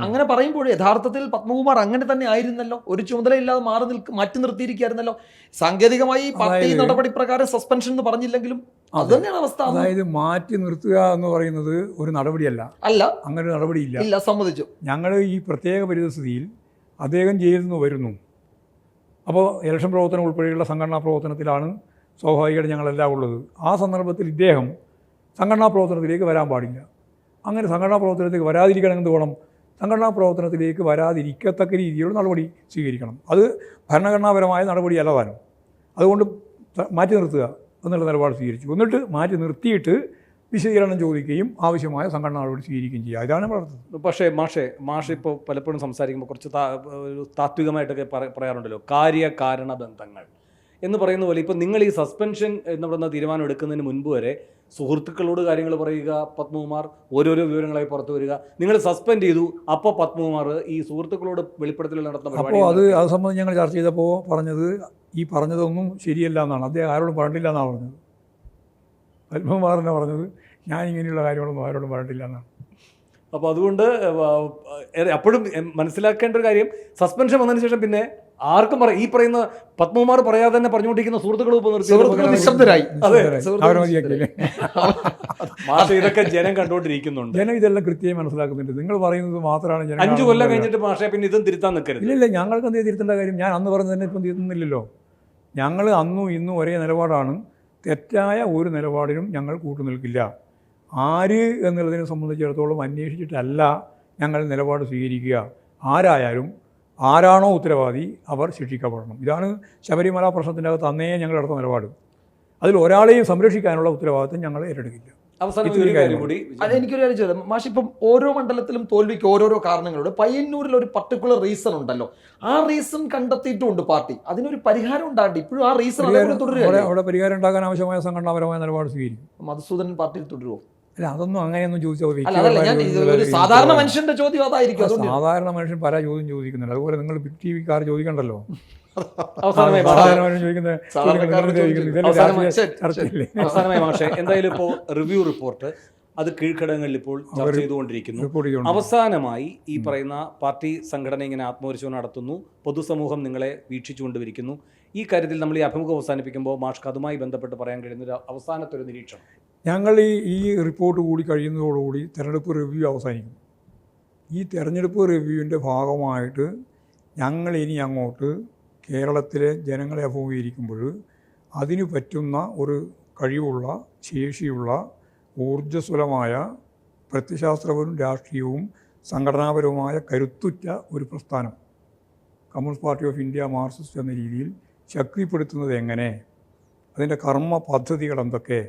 അങ്ങനെ പറയുമ്പോൾ യഥാർത്ഥത്തിൽ പത്മകുമാർ അങ്ങനെ തന്നെ ആയിരുന്നല്ലോ. ഒരു ചുമതലയില്ലാതെ മാറ്റി നിർത്തിയിരിക്കുകയായിരുന്നല്ലോ. സാങ്കേതികമായി പാർട്ടി നടപടി പ്രകാരം സസ്പെൻഷൻ എന്ന് പറഞ്ഞില്ലെങ്കിലും അത് തന്നെയാണ് അവസ്ഥ. അതായത് മാറ്റി നിർത്തുക എന്ന് പറയുന്നത് ഒരു നടപടിയല്ല. അങ്ങനെ ഒരു നടപടിയില്ല. സമ്മതിച്ചു. ഞങ്ങൾ ഈ പ്രത്യേക പരിതസ്ഥിതിയിൽ അദ്ദേഹം ജയിലിൽ നിന്ന് വരുന്നു. അപ്പോൾ ഇലക്ഷൻ പ്രവർത്തനം ഉൾപ്പെടെയുള്ള സംഘടനാ പ്രവർത്തനത്തിലാണ് സ്വാഭാവികമായിട്ട് ഞങ്ങളെല്ലാം ഉള്ളത്. ആ സന്ദർഭത്തിൽ ഇദ്ദേഹം സംഘടനാ പ്രവർത്തനത്തിലേക്ക് വരാൻ പാടില്ല. അങ്ങനെ സംഘടനാ പ്രവർത്തനത്തിലേക്ക് വരാതിരിക്കണം എന്ത് വേണം? സംഘടനാ പ്രവർത്തനത്തിലേക്ക് വരാതിരിക്കത്തക്ക രീതിയിലുള്ള നടപടി സ്വീകരിക്കണം. അത് ഭരണഘടനാപരമായ നടപടിയല്ല താനും. അതുകൊണ്ട് മാറ്റി നിർത്തുക എന്നുള്ള നിലപാട് സ്വീകരിച്ചു. എന്നിട്ട് മാറ്റി നിർത്തിയിട്ട് വിശദീകരണം ചോദിക്കുകയും ആവശ്യമായ സംഘടനാ നടപടി സ്വീകരിക്കുകയും ചെയ്യുക. ഇതാണ് പ്രവർത്തനം. പക്ഷേ മാഷ് ഇപ്പോൾ പലപ്പോഴും സംസാരിക്കുമ്പോൾ കുറച്ച് താത്വികമായിട്ടൊക്കെ പറയാറുണ്ടല്ലോ, കാര്യകാരണ ബന്ധങ്ങൾ എന്ന് പറയുന്ന പോലെ. ഇപ്പോൾ നിങ്ങൾ ഈ സസ്പെൻഷൻ എന്ന് പറയുന്ന തീരുമാനം എടുക്കുന്നതിന് മുൻപ് വരെ സുഹൃത്തുക്കളോട് കാര്യങ്ങൾ പറയുക, പത്മകുമാർ ഓരോരോ വിവരങ്ങളായി പുറത്തു വരിക. നിങ്ങൾ സസ്പെൻഡ് ചെയ്തു, അപ്പോൾ പത്മകുമാർ ഈ സുഹൃത്തുക്കളോട് വെളിപ്പെടുത്തൽ നടത്തുന്ന അപ്പോൾ അത് സംബന്ധിച്ച് ഞങ്ങൾ ചർച്ച ചെയ്തപ്പോൾ പറഞ്ഞതൊന്നും ശരിയല്ല എന്നാണ്. അദ്ദേഹം ആരോടും പറഞ്ഞിട്ടില്ല എന്നാണ് പറഞ്ഞത്. പത്മകുമാറിനെ പറഞ്ഞത് ഞാൻ ഇങ്ങനെയുള്ള കാര്യങ്ങളൊന്നും ആരോടും പറഞ്ഞിട്ടില്ല എന്നാണ്. അപ്പോൾ അതുകൊണ്ട് അപ്പോഴും മനസ്സിലാക്കേണ്ട ഒരു കാര്യം, സസ്പെൻഷൻ വന്നതിന് ശേഷം പിന്നെ ആർക്കും ഈ പറയുന്ന പത്മകുമാർ പറയാതെ തന്നെ പറഞ്ഞുകൊണ്ടിരിക്കുന്ന സുഹൃത്തുക്കൾ നിശബ്ദരായി. ഇതൊക്കെ ജനം കണ്ടുകൊണ്ടിരിക്കുന്നുണ്ട്. ജനം ഇതെല്ലാം കൃത്യമായി മനസ്സിലാക്കുന്നുണ്ട്. നിങ്ങൾ പറയുന്നത് മാത്രമാണ് ജനം. 5 കൊല്ലം കഴിഞ്ഞിട്ട് മാഷെ പിന്നെ ഇതും തിരുത്താൻ നിൽക്കരുത്. ഇല്ല, ഞങ്ങൾക്ക് എന്ത് തിരുത്തേണ്ട കാര്യം? ഞാൻ അന്ന് പറഞ്ഞത് തന്നെ ഇപ്പം തിരുത്തുന്നില്ലല്ലോ. ഞങ്ങൾ അന്നും ഇന്നും ഒരേ നിലപാടാണ്. തെറ്റായ ഒരു നിലപാടിനും ഞങ്ങൾ കൂട്ടുനിൽക്കില്ല. ആര് എന്നുള്ളതിനെ സംബന്ധിച്ചിടത്തോളം അന്വേഷിച്ചിട്ടല്ല ഞങ്ങൾ നിലപാട് സ്വീകരിക്കുക. ആരാണോ ഉത്തരവാദി അവർ ശിക്ഷിക്കപ്പെടണം. ഇതാണ് ശബരിമല പ്രശ്നത്തിൻ്റെ അകത്ത് അന്നേ ഞങ്ങൾ എടുത്ത നിലപാട്. അതിൽ ഒരാളെയും സംരക്ഷിക്കാനുള്ള ഉത്തരവാദിത്വം ഞങ്ങൾ ഏറ്റെടുക്കില്ല. എനിക്കൊരു കാര്യം ചോദിക്കാം മാഷ്, ഇപ്പം ഓരോ മണ്ഡലത്തിലും തോൽവിക്ക് ഓരോരോ കാരണങ്ങളുണ്ട്. പയ്യന്നൂരിൽ ഒരു പർട്ടിക്കുലർ റീസൺ ഉണ്ടല്ലോ, ആ റീസൺ കണ്ടെത്തിയിട്ടുണ്ട് പാർട്ടി. അതിനൊരു പരിഹാരം ഉണ്ടാകട്ടെ. ഇപ്പോഴും ആ റീസൺ അവിടെ പരിഹാരം ഉണ്ടാക്കാൻ ആവശ്യമായ സംഘടനാപരമായ നിലപാട് സ്വീകരിക്കും. മധുസൂദനൻ പാർട്ടിയിൽ തുടരുമോ? അല്ല അതൊന്നും അങ്ങനെയൊന്നും ചോദിച്ചാൽ അല്ല അതല്ല ഞാൻ ഒരു സാധാരണ മനുഷ്യന്റെ ചോദ്യം അതായിരിക്കും. അതുകൊണ്ട് സാധാരണ മനുഷ്യൻ പല ചോദ്യം ചോദിക്കുന്നുണ്ട്. അതുപോലെ നിങ്ങൾ ബിഗ് ടി വിക്കാർ ചോദിക്കണ്ടല്ലോ. അവസാനമായി സാധാരണ മനുഷ്യൻ ചോദിക്കുന്ന ചർച്ചയില്ലേ? അവസാനമായി മാഷെ, എന്തായാലും ഇപ്പോൾ റിവ്യൂ റിപ്പോർട്ട് അത് കീഴ്ഘടകങ്ങളിൽ ഇപ്പോൾ ചർച്ച ചെയ്തുകൊണ്ടിരിക്കുന്നു. അവസാനമായി ഈ പറയുന്ന പാർട്ടി സംഘടന ഇങ്ങനെ ആത്മപരിശോധന നടത്തുന്നു, പൊതുസമൂഹം നിങ്ങളെ വീക്ഷിച്ചുകൊണ്ടിരിക്കുന്നു. ഈ കാര്യത്തിൽ നമ്മൾ ഈ അഭിമുഖം അവസാനിപ്പിക്കുമ്പോൾ മാഷ്ക്ക് അതുമായി ബന്ധപ്പെട്ട് പറയാൻ കഴിയുന്ന ഒരു അവസാനത്തെ ഒരു നിരീക്ഷണം. ഞങ്ങൾ ഈ റിപ്പോർട്ട് കൂടി കഴിയുന്നതോടുകൂടി തെരഞ്ഞെടുപ്പ് റിവ്യൂ അവസാനിക്കും. ഈ തെരഞ്ഞെടുപ്പ് റിവ്യൂവിൻ്റെ ഭാഗമായിട്ട് ഞങ്ങൾ ഇനി അങ്ങോട്ട് കേരളത്തിലെ ജനങ്ങളെ അഭിമുഖീകരിക്കുമ്പോൾ അതിന് പറ്റുന്ന ഒരു കഴിവുള്ള, ശേഷിയുള്ള, ഊർജ്ജസ്വലമായ, പ്രത്യശാസ്ത്രപരവും രാഷ്ട്രീയവും സംഘടനാപരവുമായ കരുത്തുറ്റ ഒരു പ്രസ്ഥാനം communist party of India Marxist എന്ന രീതിയിൽ ശക്തിപ്പെടുത്തുന്നത് എങ്ങനെ, അതിൻ്റെ കർമ്മ പദ്ധതികൾ എന്തൊക്കെ,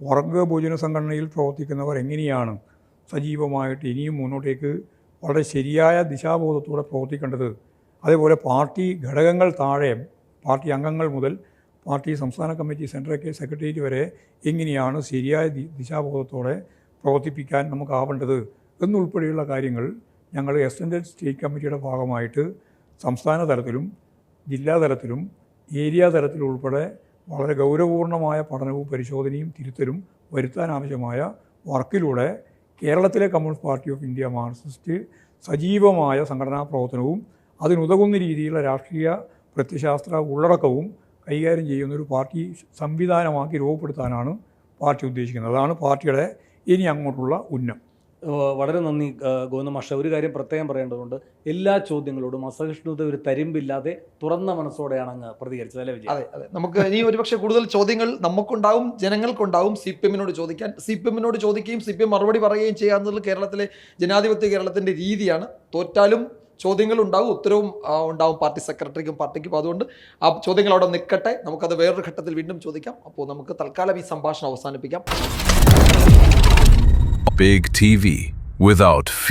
വർഗ ബഹുജന സംഘടനയിൽ പ്രവർത്തിക്കുന്നവർ എങ്ങനെയാണ് സജീവമായിട്ട് ഇനിയും മുന്നോട്ടേക്ക് വളരെ ശരിയായ ദിശാബോധത്തോടെ പ്രവർത്തിക്കേണ്ടത്, അതേപോലെ പാർട്ടി ഘടകങ്ങൾ താഴെ പാർട്ടി അംഗങ്ങൾ മുതൽ പാർട്ടി സംസ്ഥാന കമ്മിറ്റി സെൻട്രൽ സെക്രട്ടേറിയറ്റ് വരെ എങ്ങനെയാണ് ശരിയായ ദിശാബോധത്തോടെ പ്രവർത്തിപ്പിക്കാൻ നമുക്കാവേണ്ടത് എന്നുൾപ്പെടെയുള്ള കാര്യങ്ങൾ ഞങ്ങൾ എക്സ്റ്റൻഡഡ് സ്റ്റേറ്റ് കമ്മിറ്റിയുടെ ഭാഗമായിട്ട് സംസ്ഥാന തലത്തിലും ജില്ലാ തലത്തിലും ഏരിയ തലത്തിലും ഉൾപ്പെടെ വളരെ ഗൗരവപൂർണമായ പഠനവും പരിശോധനയും തിരുത്തലും വരുത്താനാവശ്യമായ വർക്കിലൂടെ കേരളത്തിലെ communist party of India Marxist സജീവമായ സംഘടനാ പ്രവർത്തനവും അതിനുതകുന്ന രീതിയിലുള്ള രാഷ്ട്രീയ പ്രത്യശാസ്ത്ര ഉള്ളടക്കവും കൈകാര്യം ചെയ്യുന്നൊരു പാർട്ടി സംവിധാനമാക്കി രൂപപ്പെടുത്താനാണ് പാർട്ടി ഉദ്ദേശിക്കുന്നത്. അതാണ് പാർട്ടിയുടെ ഇനി അങ്ങോട്ടുള്ള ഉന്നം. വളരെ നന്ദി ഗോവിന്ദ മാഷെ. ഒരു കാര്യം പ്രത്യേകം പറയേണ്ടതുണ്ട്, എല്ലാ ചോദ്യങ്ങളോടും അസഹിഷ്ണുത ഒരു തരിമ്പില്ലാതെ തുറന്ന മനസ്സോടെയാണ് അങ്ങ് പ്രതികരിച്ചത്, അല്ലേ വിജയ്? അതെ അതെ. നമുക്ക് ഇനി ഒരുപക്ഷെ കൂടുതൽ ചോദ്യങ്ങൾ നമുക്കുണ്ടാവും, ജനങ്ങൾക്കുണ്ടാവും. CPM-നോട് ചോദിക്കാൻ, CPM-നോട് ചോദിക്കുകയും CPM മറുപടി പറയുകയും ചെയ്യാന്നുള്ളത് കേരളത്തിലെ ജനാധിപത്യ കേരളത്തിൻ്റെ രീതിയാണ്. തോറ്റാലും ചോദ്യങ്ങൾ ഉണ്ടാവും, ഉത്തരവും ഉണ്ടാവും പാർട്ടി സെക്രട്ടറിക്കും പാർട്ടിക്കും. അതുകൊണ്ട് ആ ചോദ്യങ്ങൾ അവിടെ നിൽക്കട്ടെ, നമുക്കത് വേറൊരു ഘട്ടത്തിൽ വീണ്ടും ചോദിക്കാം. അപ്പോൾ നമുക്ക് തൽക്കാലം ഈ സംഭാഷണം അവസാനിപ്പിക്കാം. Big TV without fear.